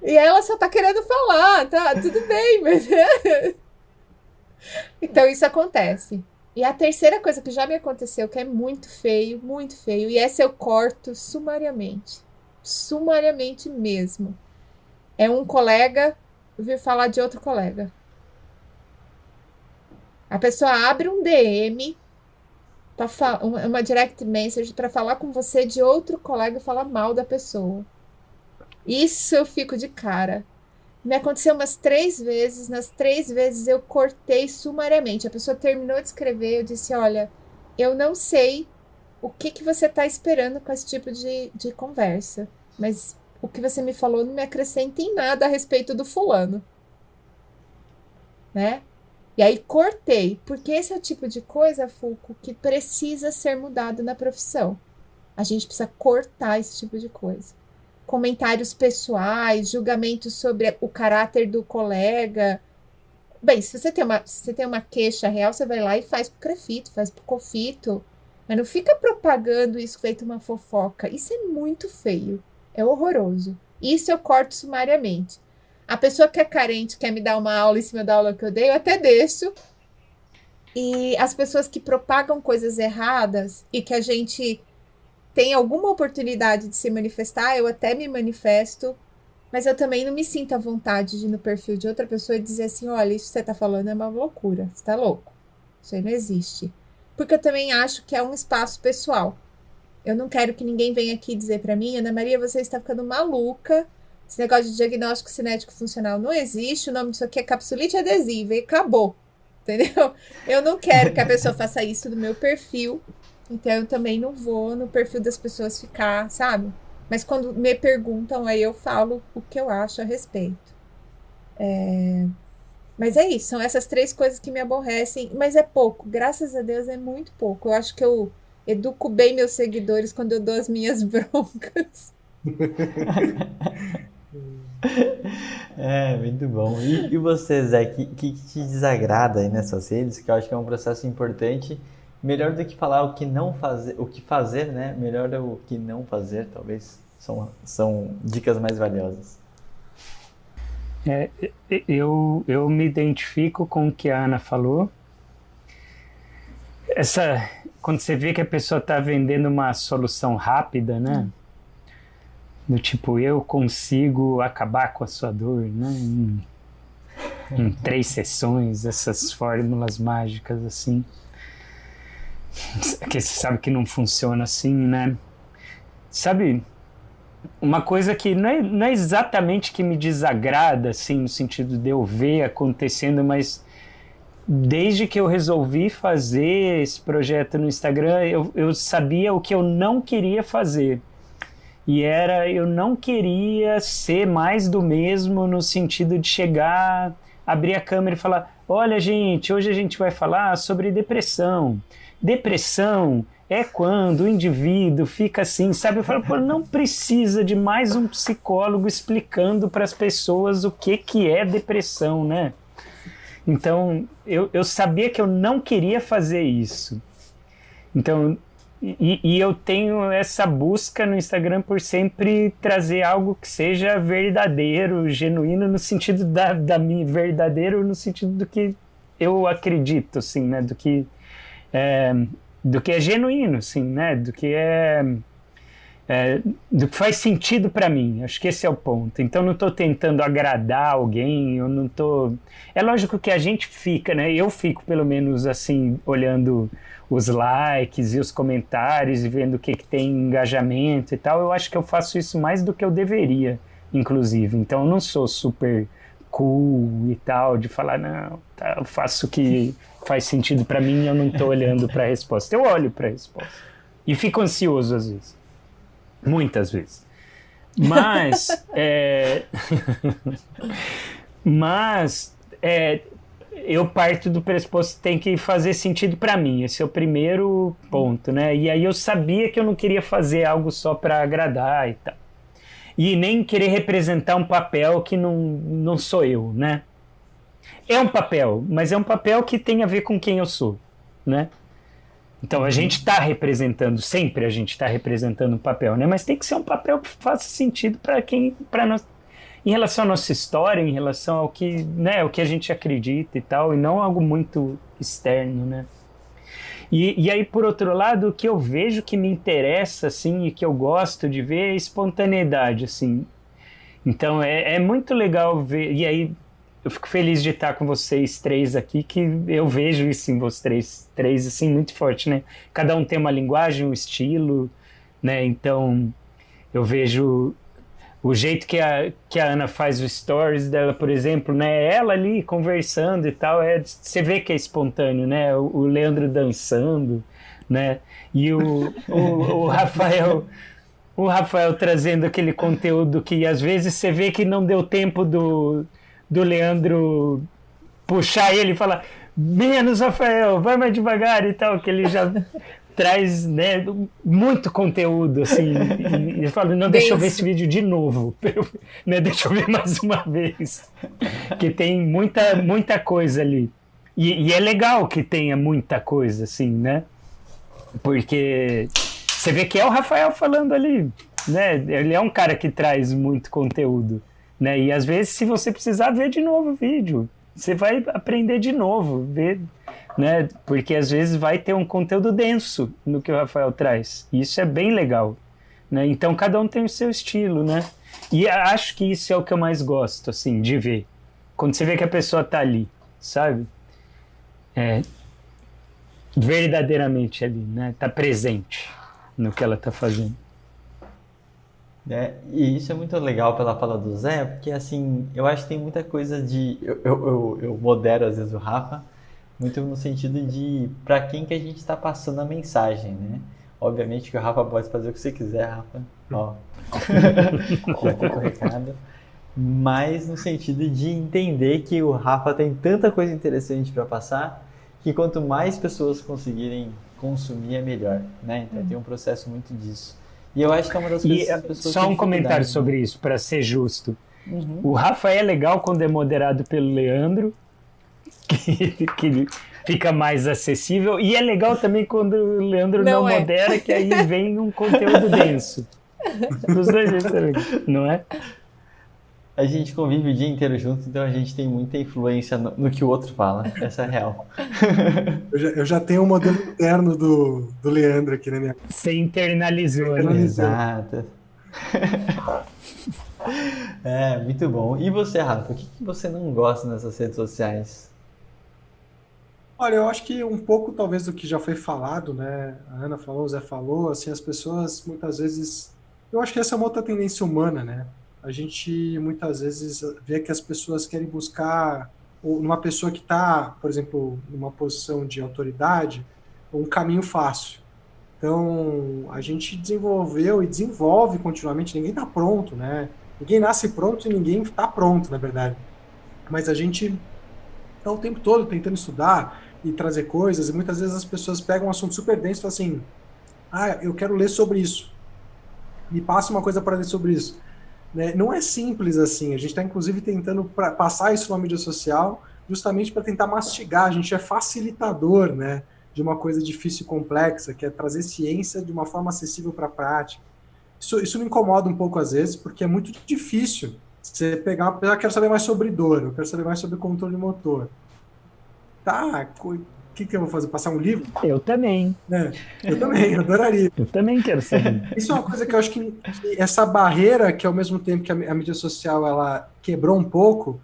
E ela só tá querendo falar, tá? Tudo bem, mas... Então isso acontece. E a terceira coisa que já me aconteceu, que é muito feio, e essa eu corto sumariamente. Sumariamente mesmo. É um colega vir falar de outro colega. A pessoa abre um DM, uma direct message para falar com você de outro colega e falar mal da pessoa. Isso eu fico de cara. Me aconteceu umas 3 vezes, nas 3 vezes eu cortei sumariamente. A pessoa terminou de escrever, eu disse, olha, eu não sei o que você está esperando com esse tipo de conversa, mas o que você me falou não me acrescenta em nada a respeito do fulano, né? E aí cortei, porque esse é o tipo de coisa, Fulco, que precisa ser mudado na profissão. A gente precisa cortar esse tipo de coisa. Comentários pessoais, julgamentos sobre o caráter do colega. Bem, se você tem uma queixa real, você vai lá e faz pro Crefito, faz pro Cofito. Mas não fica propagando isso feito uma fofoca. Isso é muito feio. É horroroso. Isso eu corto sumariamente. A pessoa que é carente, quer me dar uma aula em cima da aula que eu dei, eu até deixo. E as pessoas que propagam coisas erradas e que a gente tem alguma oportunidade de se manifestar, eu até me manifesto, mas eu também não me sinto à vontade de ir no perfil de outra pessoa e dizer assim, olha, isso que você tá falando é uma loucura, você tá louco. Isso aí não existe. Porque eu também acho que é um espaço pessoal. Eu não quero que ninguém venha aqui dizer pra mim, Ana Maria, você está ficando maluca, esse negócio de diagnóstico cinético funcional não existe, o nome disso aqui é capsulite adesiva e acabou, entendeu? Eu não quero que a pessoa faça isso no meu perfil. Então, eu também não vou no perfil das pessoas ficar, sabe? Mas quando me perguntam, aí eu falo o que eu acho a respeito. Mas é isso, são essas 3 coisas que me aborrecem. Mas é pouco, graças a Deus é muito pouco. Eu acho que eu educo bem meus seguidores quando eu dou as minhas broncas. É, muito bom. E você, Zé, que te desagrada aí nessas redes, que eu acho que é um processo importante. Melhor do que falar o que não fazer, o que fazer, né? Melhor é o que não fazer, talvez. São dicas mais valiosas. Eu me identifico com o que a Ana falou. Quando você vê que a pessoa está vendendo uma solução rápida, né? Do tipo, eu consigo acabar com a sua dor, né? Em 3 sessões, essas fórmulas mágicas assim. Que você sabe que não funciona assim, né? Sabe, uma coisa que não é exatamente que me desagrada, assim, no sentido de eu ver acontecendo, mas desde que eu resolvi fazer esse projeto no Instagram, eu sabia o que eu não queria fazer. E eu não queria ser mais do mesmo no sentido de chegar, abrir a câmera e falar, olha gente, hoje a gente vai falar sobre depressão. Depressão é quando o indivíduo fica assim, sabe? Eu falo, pô, não precisa de mais um psicólogo explicando para as pessoas o que é depressão, né? Então, eu sabia que eu não queria fazer isso. Então, e eu tenho essa busca no Instagram por sempre trazer algo que seja verdadeiro, genuíno, no sentido da minha verdadeiro, no sentido do que eu acredito, assim, né? Do que é genuíno, assim, né? Do que faz sentido para mim. Acho que esse é o ponto. Então não estou tentando agradar alguém, eu não estou... É lógico que a gente fica, né? Eu fico pelo menos assim, olhando os likes e os comentários e vendo o que tem engajamento e tal. Eu acho que eu faço isso mais do que eu deveria, inclusive. Então eu não sou super cool e tal, de falar, não, tá, eu faço o que faz sentido para mim, eu não estou olhando para a resposta. Eu olho para a resposta e fico ansioso às vezes. Muitas vezes. Mas eu parto do pressuposto que tem que fazer sentido para mim. Esse é o primeiro ponto, né? E aí eu sabia que eu não queria fazer algo só para agradar e tal. E nem querer representar um papel que não sou eu, né? É um papel, mas é um papel que tem a ver com quem eu sou, né? Então a gente está representando, sempre a gente está representando um papel, né? Mas tem que ser um papel que faça sentido para nós, em relação à nossa história, em relação ao que, né, o que a gente acredita e tal, e não algo muito externo, né? E aí, por outro lado, o que eu vejo que me interessa, assim, e que eu gosto de ver é a espontaneidade, assim. Então, é muito legal ver... E aí, eu fico feliz de estar com vocês três aqui, que eu vejo isso em vocês três, assim, muito forte, né? Cada um tem uma linguagem, um estilo, né? Então, eu vejo... O jeito que a Ana faz os stories dela, por exemplo, né? Ela ali conversando e tal, você vê que é espontâneo, né? O Leandro dançando, né? E o Rafael trazendo aquele conteúdo que às vezes você vê que não deu tempo do Leandro puxar ele e falar menos, Rafael, vai mais devagar e tal, que ele já traz, né, muito conteúdo, assim, e fala, não, deixa eu ver esse vídeo de novo, né, deixa eu ver mais uma vez, que tem muita coisa ali, e é legal que tenha muita coisa, assim, né, porque você vê que é o Rafael falando ali, né, ele é um cara que traz muito conteúdo, né, e às vezes se você precisar ver de novo o vídeo, você vai aprender de novo, ver, né? Porque às vezes vai ter um conteúdo denso no que o Rafael traz. E isso é bem legal, né? Então cada um tem o seu estilo, né? E acho que isso é o que eu mais gosto, assim, de ver. Quando você vê que a pessoa tá ali, sabe? Verdadeiramente ali, né? Tá presente no que ela tá fazendo. E isso é muito legal pela fala do Zé, porque assim, eu acho que tem muita coisa de... Eu modero às vezes o Rafa, muito no sentido de para quem que a gente está passando a mensagem, né? Obviamente que o Rafa pode fazer o que você quiser, Rafa. Ó, já fica o recado. Mas no sentido de entender que o Rafa tem tanta coisa interessante para passar, que quanto mais pessoas conseguirem consumir, é melhor, né? Então tem um processo muito disso. E eu acho que é uma das coisas que as pessoas só um comentário sobre isso, para ser justo. O Rafa é legal quando é moderado pelo Leandro, que fica mais acessível, e é legal também quando o Leandro não modera, que aí vem um conteúdo denso. Dos dois jeitos, não é? A gente convive o dia inteiro junto, então a gente tem muita influência no que o outro fala, essa é a real. Eu já tenho um modelo interno do Leandro aqui na minha... Você internalizou, né? Exato. Muito bom. E você, Rafa, o que você não gosta nessas redes sociais? Olha, eu acho que um pouco talvez do que já foi falado, né? A Ana falou, o Zé falou, assim, as pessoas muitas vezes... Eu acho que essa é uma outra tendência humana, né? A gente muitas vezes vê que as pessoas querem buscar numa pessoa que está, por exemplo, numa posição de autoridade, um caminho fácil. Então, a gente desenvolveu e desenvolve continuamente, ninguém está pronto, né? Ninguém nasce pronto e ninguém está pronto, na verdade. Mas a gente está o tempo todo tentando estudar e trazer coisas, e muitas vezes as pessoas pegam um assunto super denso e falam assim, eu quero ler sobre isso. Me passa uma coisa para ler sobre isso. Né? Não é simples assim, a gente está inclusive tentando passar isso na mídia social justamente para tentar mastigar, a gente é facilitador, né, de uma coisa difícil e complexa, que é trazer ciência de uma forma acessível para a prática. Isso me incomoda um pouco às vezes, porque é muito difícil você pegar, eu quero saber mais sobre dor, eu quero saber mais sobre controle motor. Tá, o que eu vou fazer? Passar um livro? Eu também. Eu também, eu adoraria. Eu também quero saber. Isso é uma coisa que eu acho que essa barreira, que ao mesmo tempo que a mídia social ela quebrou um pouco,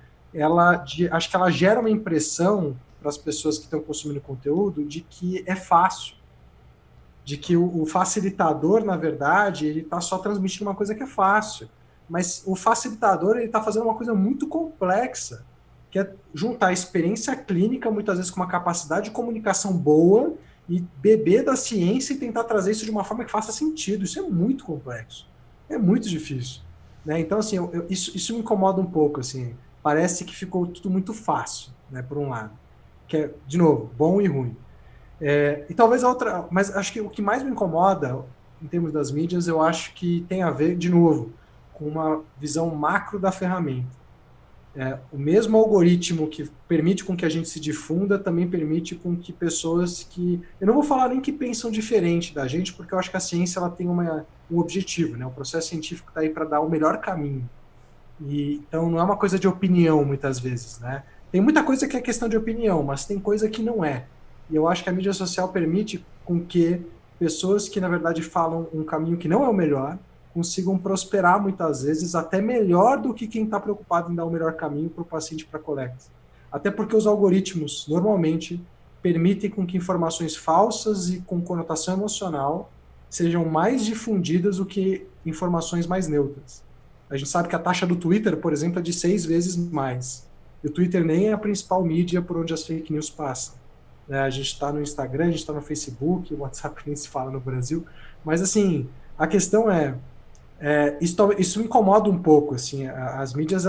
acho que ela gera uma impressão para as pessoas que estão consumindo conteúdo de que é fácil. De que o facilitador, na verdade, ele está só transmitindo uma coisa que é fácil. Mas o facilitador ele está fazendo uma coisa muito complexa, que é juntar a experiência clínica, muitas vezes com uma capacidade de comunicação boa, e beber da ciência e tentar trazer isso de uma forma que faça sentido. Isso é muito complexo. É muito difícil. Né? Então, assim, isso me incomoda um pouco. Assim, parece que ficou tudo muito fácil, né, por um lado. Que é, de novo, bom e ruim. E talvez a outra... Mas acho que o que mais me incomoda, em termos das mídias, eu acho que tem a ver, de novo, com uma visão macro da ferramenta. O mesmo algoritmo que permite com que a gente se difunda também permite com que pessoas que... Eu não vou falar nem que pensam diferente da gente, porque eu acho que a ciência ela tem um objetivo, né? O processo científico está aí para dar o melhor caminho. Então não é uma coisa de opinião, muitas vezes, né? Tem muita coisa que é questão de opinião, mas tem coisa que não é. E eu acho que a mídia social permite com que pessoas que, na verdade, falam um caminho que não é o melhor, consigam prosperar muitas vezes até melhor do que quem está preocupado em dar o melhor caminho para o paciente e para a colega. Até porque os algoritmos, normalmente, permitem com que informações falsas e com conotação emocional sejam mais difundidas do que informações mais neutras. A gente sabe que a taxa do Twitter, por exemplo, é de 6 vezes mais. E o Twitter nem é a principal mídia por onde as fake news passam. A gente está no Instagram, a gente está no Facebook, o WhatsApp nem se fala no Brasil. Mas, assim, a questão isso me incomoda um pouco. Assim, as mídias,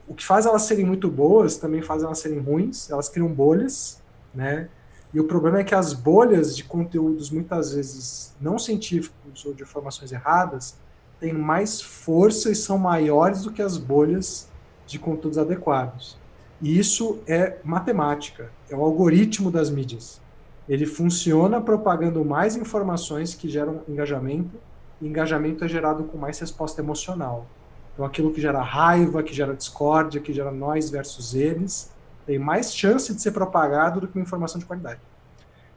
o que faz elas serem muito boas também faz elas serem ruins, elas criam bolhas, né? E o problema é que as bolhas de conteúdos, muitas vezes não científicos ou de informações erradas, têm mais força e são maiores do que as bolhas de conteúdos adequados. E isso é matemática, é o algoritmo das mídias. Ele funciona propagando mais informações que geram engajamento, e engajamento é gerado com mais resposta emocional. Então, aquilo que gera raiva, que gera discórdia, que gera nós versus eles, tem mais chance de ser propagado do que uma informação de qualidade.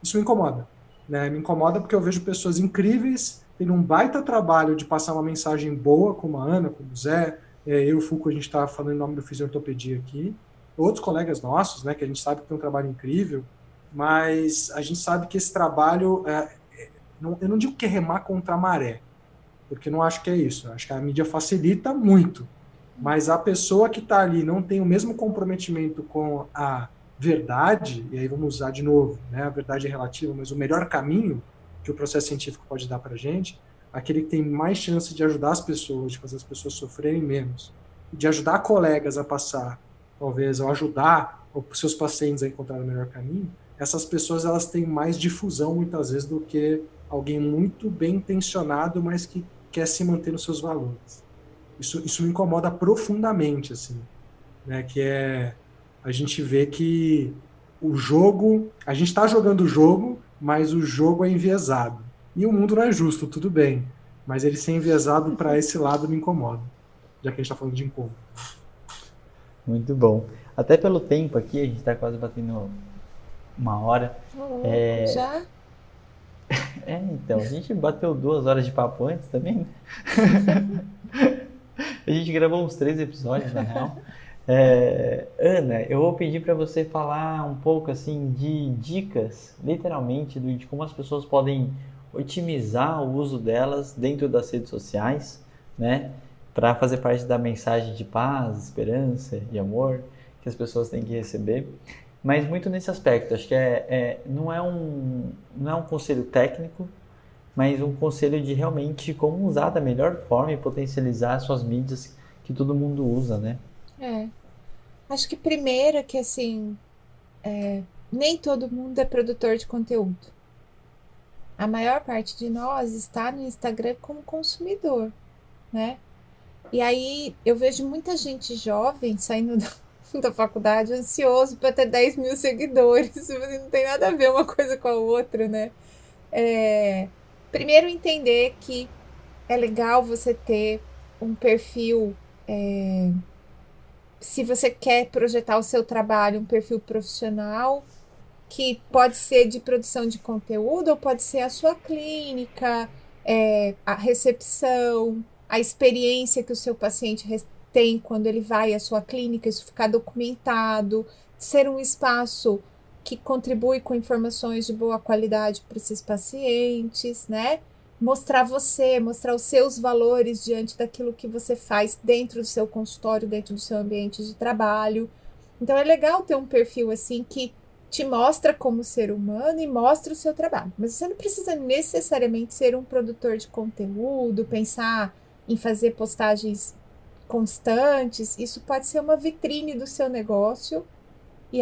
Isso me incomoda. Né? Me incomoda porque eu vejo pessoas incríveis tendo um baita trabalho de passar uma mensagem boa, como a Ana, como o Zé, eu e o Fulco, a gente está falando em nome do Fisiortopedia aqui, outros colegas nossos, né, que a gente sabe que tem um trabalho incrível, mas a gente sabe que esse trabalho, eu não digo que é remar contra a maré, porque não acho que é isso. Acho que a mídia facilita muito, mas a pessoa que está ali não tem o mesmo comprometimento com a verdade, e aí vamos usar de novo, né, a verdade é relativa, mas o melhor caminho que o processo científico pode dar para a gente, aquele que tem mais chance de ajudar as pessoas, de fazer as pessoas sofrerem menos, de ajudar colegas a passar, talvez, ou ajudar os seus pacientes a encontrar o melhor caminho, essas pessoas elas têm mais difusão muitas vezes do que alguém muito bem intencionado, mas que quer se manter nos seus valores. Isso me incomoda profundamente, assim, né? Que a gente vê que o jogo, a gente está jogando o jogo, mas o jogo é enviesado. E o mundo não é justo, tudo bem, mas ele ser enviesado para esse lado me incomoda, já que a gente está falando de incômodo. Muito bom. Até pelo tempo aqui, a gente está quase batendo 1 hora. Já? Então, a gente bateu 2 horas de papo antes também, né? A gente gravou uns 3 episódios, na real. Ana, eu vou pedir para você falar um pouco assim de dicas, literalmente, de como as pessoas podem otimizar o uso delas dentro das redes sociais, né? Para fazer parte da mensagem de paz, esperança e amor que as pessoas têm que receber. Mas muito nesse aspecto, acho que não é um conselho técnico, mas um conselho de realmente como usar da melhor forma e potencializar suas mídias que todo mundo usa, né? Acho que primeiro que assim, nem todo mundo é produtor de conteúdo. A maior parte de nós está no Instagram como consumidor, né? E aí eu vejo muita gente jovem saindo da faculdade ansioso para ter 10 mil seguidores. Não tem nada a ver uma coisa com a outra, né? Primeiro entender que é legal você ter um perfil, se você quer projetar o seu trabalho, um perfil profissional, que pode ser de produção de conteúdo ou pode ser a sua clínica, a recepção, a experiência que o seu paciente tem quando ele vai à sua clínica, isso ficar documentado, ser um espaço que contribui com informações de boa qualidade para esses pacientes, né? Mostrar os seus valores diante daquilo que você faz dentro do seu consultório, dentro do seu ambiente de trabalho. Então é legal ter um perfil assim que te mostra como ser humano e mostra o seu trabalho. Mas você não precisa necessariamente ser um produtor de conteúdo, pensar em fazer postagens constantes. Isso pode ser uma vitrine do seu negócio. E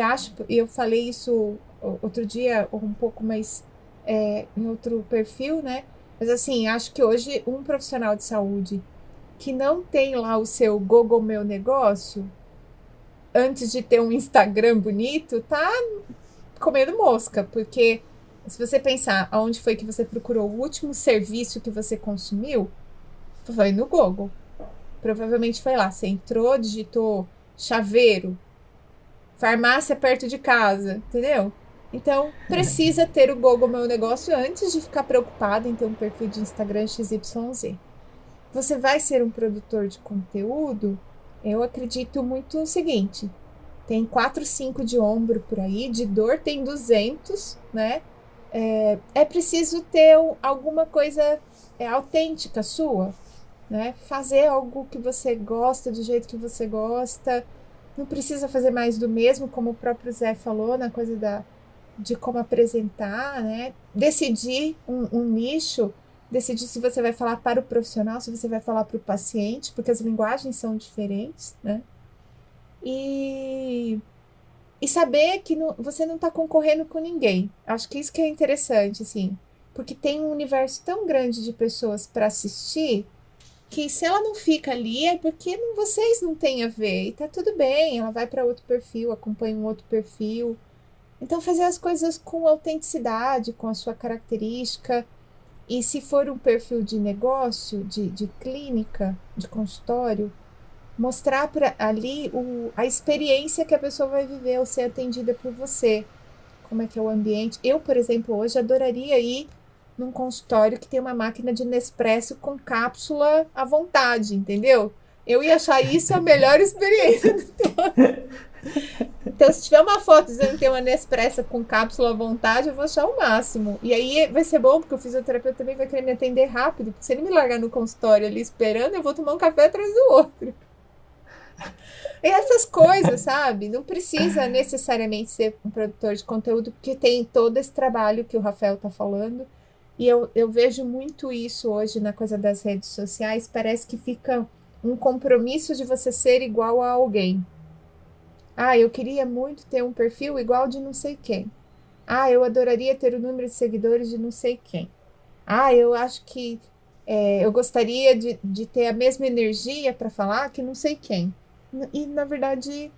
eu falei isso outro dia, um pouco mais em outro perfil, né? Mas assim, acho que hoje um profissional de saúde que não tem lá o seu Google Meu Negócio, antes de ter um Instagram bonito, tá comendo mosca, porque se você pensar aonde foi que você procurou o último serviço que você consumiu, foi no Google. Provavelmente foi lá, você entrou, digitou chaveiro, farmácia perto de casa, entendeu? Então, precisa ter o Google Meu Negócio antes de ficar preocupado em ter um perfil de Instagram XYZ. Você vai ser um produtor de conteúdo? Eu acredito muito no seguinte, tem 4, 5 de ombro por aí, de dor tem 200, né? É preciso ter alguma coisa autêntica sua, né? Fazer algo que você gosta, do jeito que você gosta. Não precisa fazer mais do mesmo, como o próprio Zé falou, na coisa de como apresentar, né? Decidir um nicho, decidir se você vai falar para o profissional, se você vai falar para o paciente, porque as linguagens são diferentes, né? E saber que você não está concorrendo com ninguém. Acho que isso que é interessante, assim, porque tem um universo tão grande de pessoas para assistir que se ela não fica ali é porque vocês não têm a ver, e tá tudo bem, ela vai para outro perfil, acompanha um outro perfil. Então, fazer as coisas com autenticidade, com a sua característica. E se for um perfil de negócio, de clínica, de consultório, mostrar ali a experiência que a pessoa vai viver ao ser atendida por você. Como é que é o ambiente. Eu, por exemplo, hoje adoraria ir num consultório que tem uma máquina de Nespresso com cápsula à vontade, entendeu? Eu ia achar isso a melhor experiência do todo. Então, se tiver uma foto dizendo que tem uma Nespresso com cápsula à vontade, eu vou achar o máximo. E aí vai ser bom, porque o fisioterapeuta também vai querer me atender rápido. Porque se ele me largar no consultório ali esperando, eu vou tomar um café atrás do outro. E essas coisas, sabe? Não precisa necessariamente ser um produtor de conteúdo, porque tem todo esse trabalho que o Rafael tá falando. E eu vejo muito isso hoje na coisa das redes sociais. Parece que fica um compromisso de você ser igual a alguém. Ah, eu queria muito ter um perfil igual de não sei quem. Ah, eu adoraria ter o número de seguidores de não sei quem. Ah, eu acho que eu gostaria de ter a mesma energia para falar que não sei quem. E, na verdade,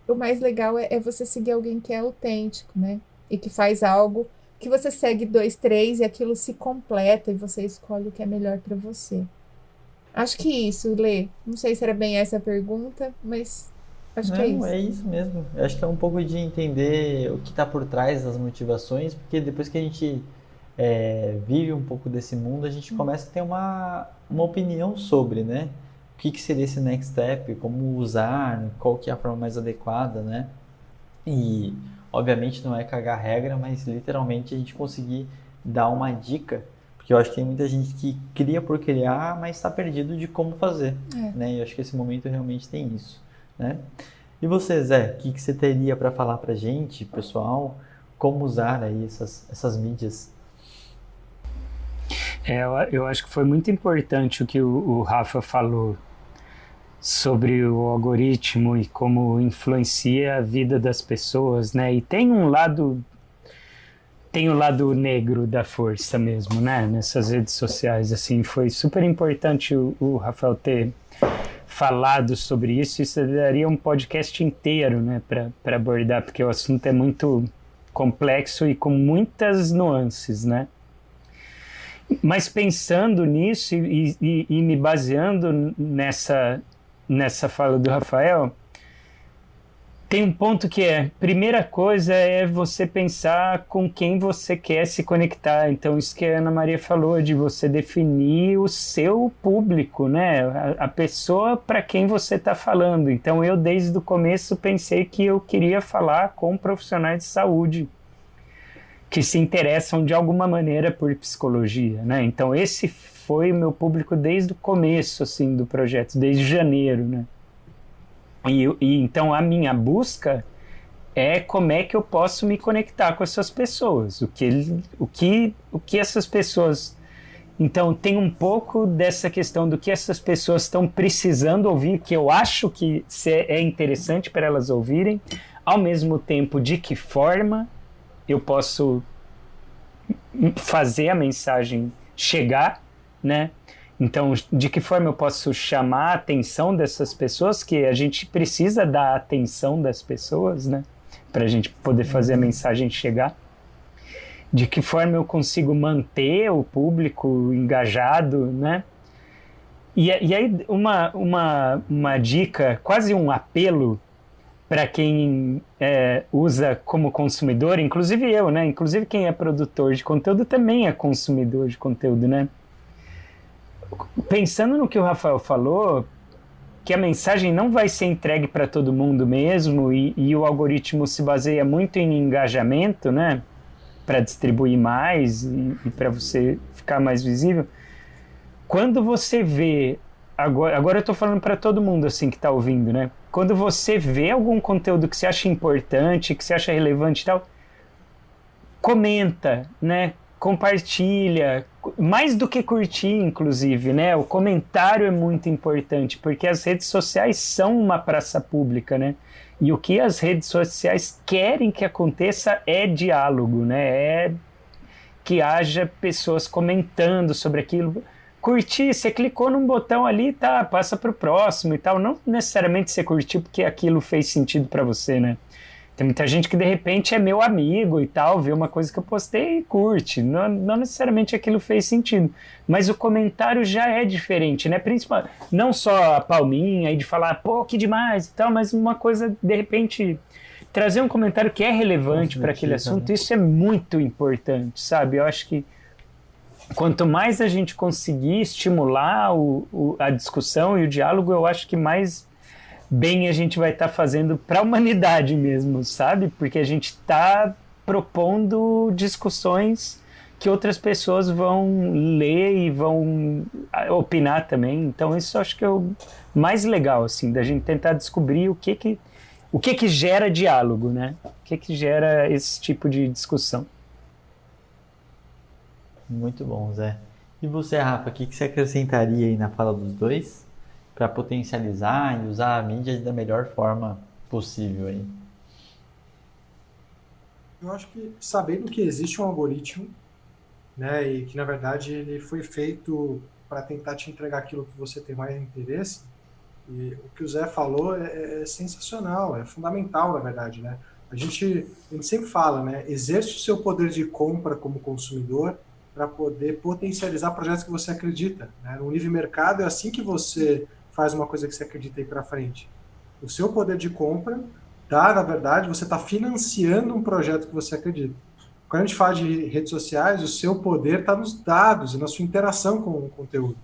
o mais legal é você seguir alguém que é autêntico, né? E que faz algo que você segue 2, 3 e aquilo se completa e você escolhe o que é melhor para você. Acho que isso, Lê. Não sei se era bem essa a pergunta, mas acho que é isso. Não, é isso mesmo. Eu acho que é um pouco de entender o que está por trás das motivações, porque depois que a gente vive um pouco desse mundo, a gente começa a ter uma opinião sobre, né? O que seria esse next step, como usar, qual que é a forma mais adequada, né? E, obviamente, não é cagar regra, mas literalmente a gente conseguir dar uma dica, porque eu acho que tem muita gente que cria por criar, mas está perdido de como fazer, né? E eu acho que esse momento realmente tem isso, né? E você, Zé, o que você teria para falar para a gente, pessoal, como usar aí essas mídias? Eu acho que foi muito importante o que o Rafa falou sobre o algoritmo e como influencia a vida das pessoas, né? E tem o lado negro da força mesmo, né? Nessas redes sociais, assim, foi super importante o Rafael ter falado sobre isso. Isso daria um podcast inteiro, né? Para abordar, porque o assunto é muito complexo e com muitas nuances, né? Mas pensando nisso e me baseando nessa fala do Rafael, tem um ponto que primeira coisa é você pensar com quem você quer se conectar. Então, isso que a Ana Maria falou, de você definir o seu público, né? A pessoa para quem você está falando. Então, eu desde o começo pensei que eu queria falar com profissionais de saúde que se interessam de alguma maneira por psicologia, né? Então esse foi o meu público desde o começo, assim, do projeto, desde janeiro, né? E então a minha busca é como é que eu posso me conectar com essas pessoas, o que essas pessoas... Então tem um pouco dessa questão do que essas pessoas estão precisando ouvir, que eu acho que é interessante para elas ouvirem, ao mesmo tempo de que forma eu posso fazer a mensagem chegar, né? Então, de que forma eu posso chamar a atenção dessas pessoas, que a gente precisa da atenção das pessoas, né? Para a gente poder fazer a mensagem chegar. De que forma eu consigo manter o público engajado, né? E aí uma dica, quase um apelo para quem usa como consumidor, inclusive eu, né? Inclusive quem é produtor de conteúdo também é consumidor de conteúdo, né? Pensando no que o Rafael falou, que a mensagem não vai ser entregue para todo mundo mesmo e o algoritmo se baseia muito em engajamento, né? Para distribuir mais e para você ficar mais visível. Quando você vê, agora eu estou falando para todo mundo assim que está ouvindo, né? Quando você vê algum conteúdo que você acha importante, que você acha relevante e tal, comenta, né? Compartilha, mais do que curtir, inclusive, né? O comentário é muito importante, porque as redes sociais são uma praça pública, né? E o que as redes sociais querem que aconteça é diálogo, né? É que haja pessoas comentando sobre aquilo. Curtir, você clicou num botão ali, tá, passa para o próximo e tal. Não necessariamente você curtiu porque aquilo fez sentido para você, né? Tem muita gente que de repente é meu amigo e tal, vê uma coisa que eu postei e curte. Não necessariamente aquilo fez sentido. Mas o comentário já é diferente, né? Principalmente, não só a palminha e de falar, pô, que demais e tal, mas uma coisa, de repente, trazer um comentário que é relevante para aquele assunto, né? Isso é muito importante, sabe? Eu acho que quanto mais a gente conseguir estimular a discussão e o diálogo, eu acho que mais bem a gente vai estar fazendo para a humanidade mesmo, sabe? Porque a gente está propondo discussões que outras pessoas vão ler e vão opinar também. Então isso eu acho que é o mais legal, assim, da gente tentar descobrir o que gera diálogo, né? O que gera esse tipo de discussão. Muito bom, Zé. E você, Rafa, o que você acrescentaria aí na fala dos dois para potencializar e usar a mídia da melhor forma possível aí? Eu acho que sabendo que existe um algoritmo, né, e que na verdade ele foi feito para tentar te entregar aquilo que você tem mais interesse, e o que o Zé falou é sensacional, é fundamental, na verdade, né? A gente sempre fala, né, exerce o seu poder de compra como consumidor para poder potencializar projetos que você acredita, né? No livre mercado é assim que você faz uma coisa que você acredita ir para frente. O seu poder de compra na verdade, você está financiando um projeto que você acredita. Quando a gente fala de redes sociais, o seu poder está nos dados e na sua interação com o conteúdo.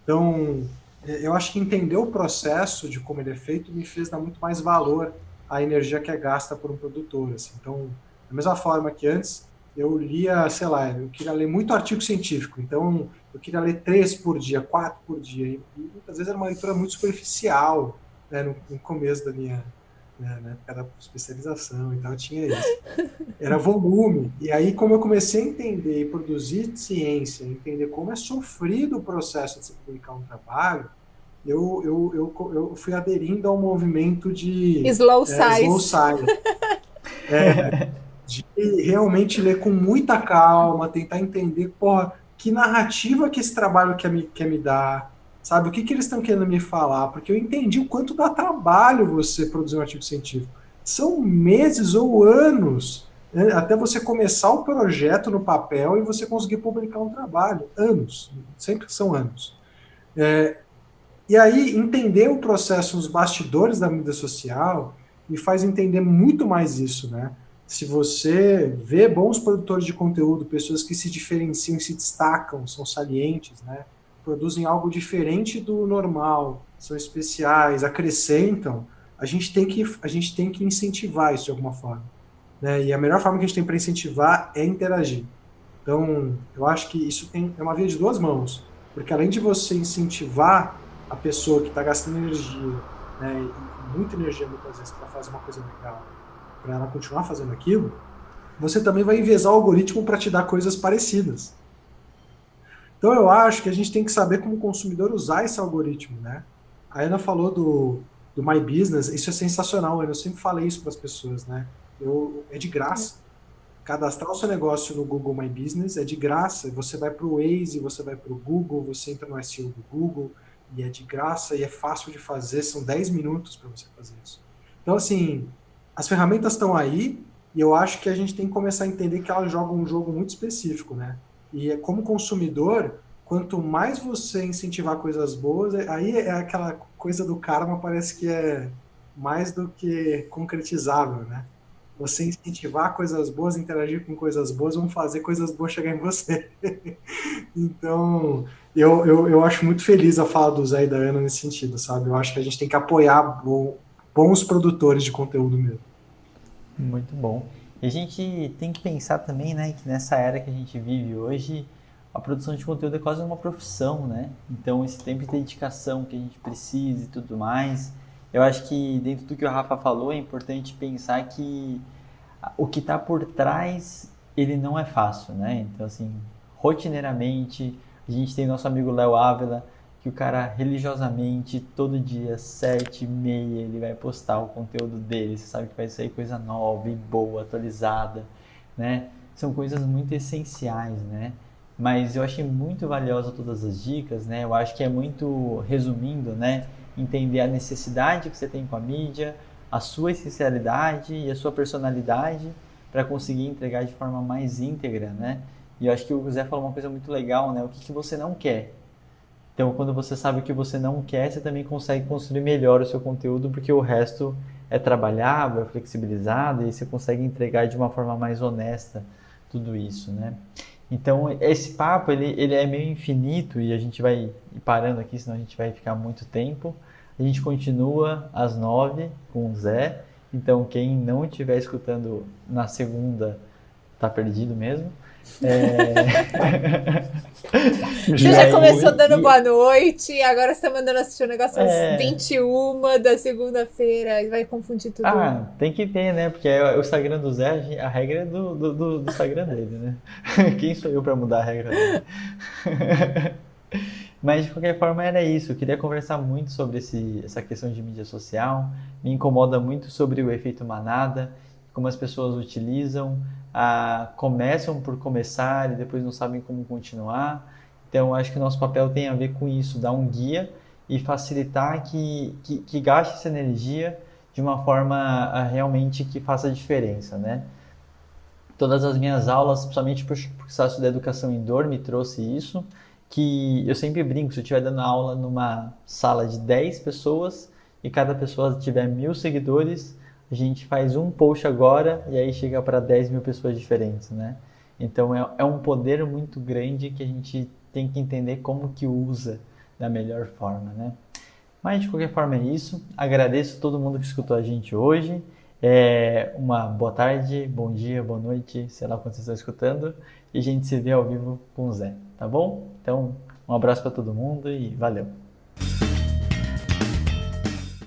Então, eu acho que entender o processo de como ele é feito me fez dar muito mais valor à energia que é gasta por um produtor. Assim. Então, da mesma forma que antes, eu lia, sei lá, eu queria ler muito artigo científico, então eu queria ler 3 por dia, 4 por dia, e muitas vezes era uma leitura muito superficial, né, no começo da minha... na época da especialização, então eu tinha isso. Era volume. E aí, como eu comecei a entender e produzir ciência, entender como é sofrido o processo de se publicar um trabalho, eu fui aderindo ao movimento de slow science. Slow science. De realmente ler com muita calma, tentar entender, porra, que narrativa que esse trabalho quer me dar, sabe? O que eles estão querendo me falar? Porque eu entendi o quanto dá trabalho você produzir um artigo científico. São meses ou anos, né, até você começar o projeto no papel e você conseguir publicar um trabalho. Anos. Sempre são anos. E aí, entender o processo nos bastidores da mídia social me faz entender muito mais isso, né? Se você vê bons produtores de conteúdo, pessoas que se diferenciam e se destacam, são salientes, né? Produzem algo diferente do normal, são especiais, acrescentam, a gente tem que incentivar isso de alguma forma, né? E a melhor forma que a gente tem para incentivar é interagir. Então, eu acho que isso é uma via de duas mãos, porque além de você incentivar a pessoa que está gastando energia, né, e muita energia muitas vezes para fazer uma coisa legal, para ela continuar fazendo aquilo, você também vai enviesar o algoritmo para te dar coisas parecidas. Então eu acho que a gente tem que saber como consumidor usar esse algoritmo, né? A Ana falou do My Business, isso é sensacional, Ana, eu sempre falei isso para as pessoas, né? É de graça. Cadastrar o seu negócio no Google My Business é de graça. Você vai para o Waze, você vai para o Google, você entra no SEO do Google, e é de graça e é fácil de fazer, são 10 minutos para você fazer isso. Então, assim, as ferramentas estão aí, e eu acho que a gente tem que começar a entender que elas jogam um jogo muito específico, né? E como consumidor, quanto mais você incentivar coisas boas, aí é aquela coisa do karma, parece que é mais do que concretizável, né? Você incentivar coisas boas, interagir com coisas boas, vão fazer coisas boas chegar em você. Então, eu acho muito feliz a fala do Zé e da Ana nesse sentido, sabe? Eu acho que a gente tem que apoiar bons produtores de conteúdo mesmo. Muito bom. E a gente tem que pensar também, né, que nessa era que a gente vive hoje, a produção de conteúdo é quase uma profissão, né? Então, esse tempo de dedicação que a gente precisa e tudo mais, eu acho que dentro do que o Rafa falou, é importante pensar que o que está por trás, ele não é fácil, né? Então, assim, rotineiramente, a gente tem nosso amigo Léo Ávila, que o cara religiosamente, todo dia, 7h30, ele vai postar o conteúdo dele. Você sabe que vai sair coisa nova e boa, atualizada, né? São coisas muito essenciais, né? Mas eu achei muito valiosa todas as dicas, né? Eu acho que é muito, resumindo, né? Entender a necessidade que você tem com a mídia, a sua essencialidade e a sua personalidade para conseguir entregar de forma mais íntegra, né? E eu acho que o Zé falou uma coisa muito legal, né? O que você não quer? Então, quando você sabe o que você não quer, você também consegue construir melhor o seu conteúdo, porque o resto é trabalhável, é flexibilizado e você consegue entregar de uma forma mais honesta tudo isso, né? Então, esse papo, ele é meio infinito e a gente vai ir parando aqui, senão a gente vai ficar muito tempo. A gente continua às 9h com o Zé. Então, quem não estiver escutando na segunda, tá perdido mesmo. Você já começou dando E- boa noite, agora você tá mandando assistir o negócio às É. 21h da segunda-feira e vai confundir tudo. Ah, tem que ver, né? Porque o Instagram do Zé, a regra é do Instagram dele, né? Quem sou eu para mudar a regra dele? Mas de qualquer forma era isso. Eu queria conversar muito sobre essa questão de mídia social. Me incomoda muito sobre o efeito manada, como as pessoas utilizam, começam por começar e depois não sabem como continuar. Então acho que o nosso papel tem a ver com isso, dar um guia e facilitar que gaste essa energia de uma forma realmente que faça diferença, né? Todas as minhas aulas, principalmente por sócio da educação indoor, me trouxe isso, que eu sempre brinco, se eu estiver dando aula numa sala de 10 pessoas e cada pessoa tiver 1.000 seguidores, a gente faz um post agora e aí chega para 10.000 pessoas diferentes, né? Então é um poder muito grande que a gente tem que entender como que usa da melhor forma, né? Mas de qualquer forma é isso. Agradeço a todo mundo que escutou a gente hoje. Uma boa tarde, bom dia, boa noite, sei lá quando vocês estão escutando. E a gente se vê ao vivo com o Zé, tá bom? Então, um abraço para todo mundo e valeu!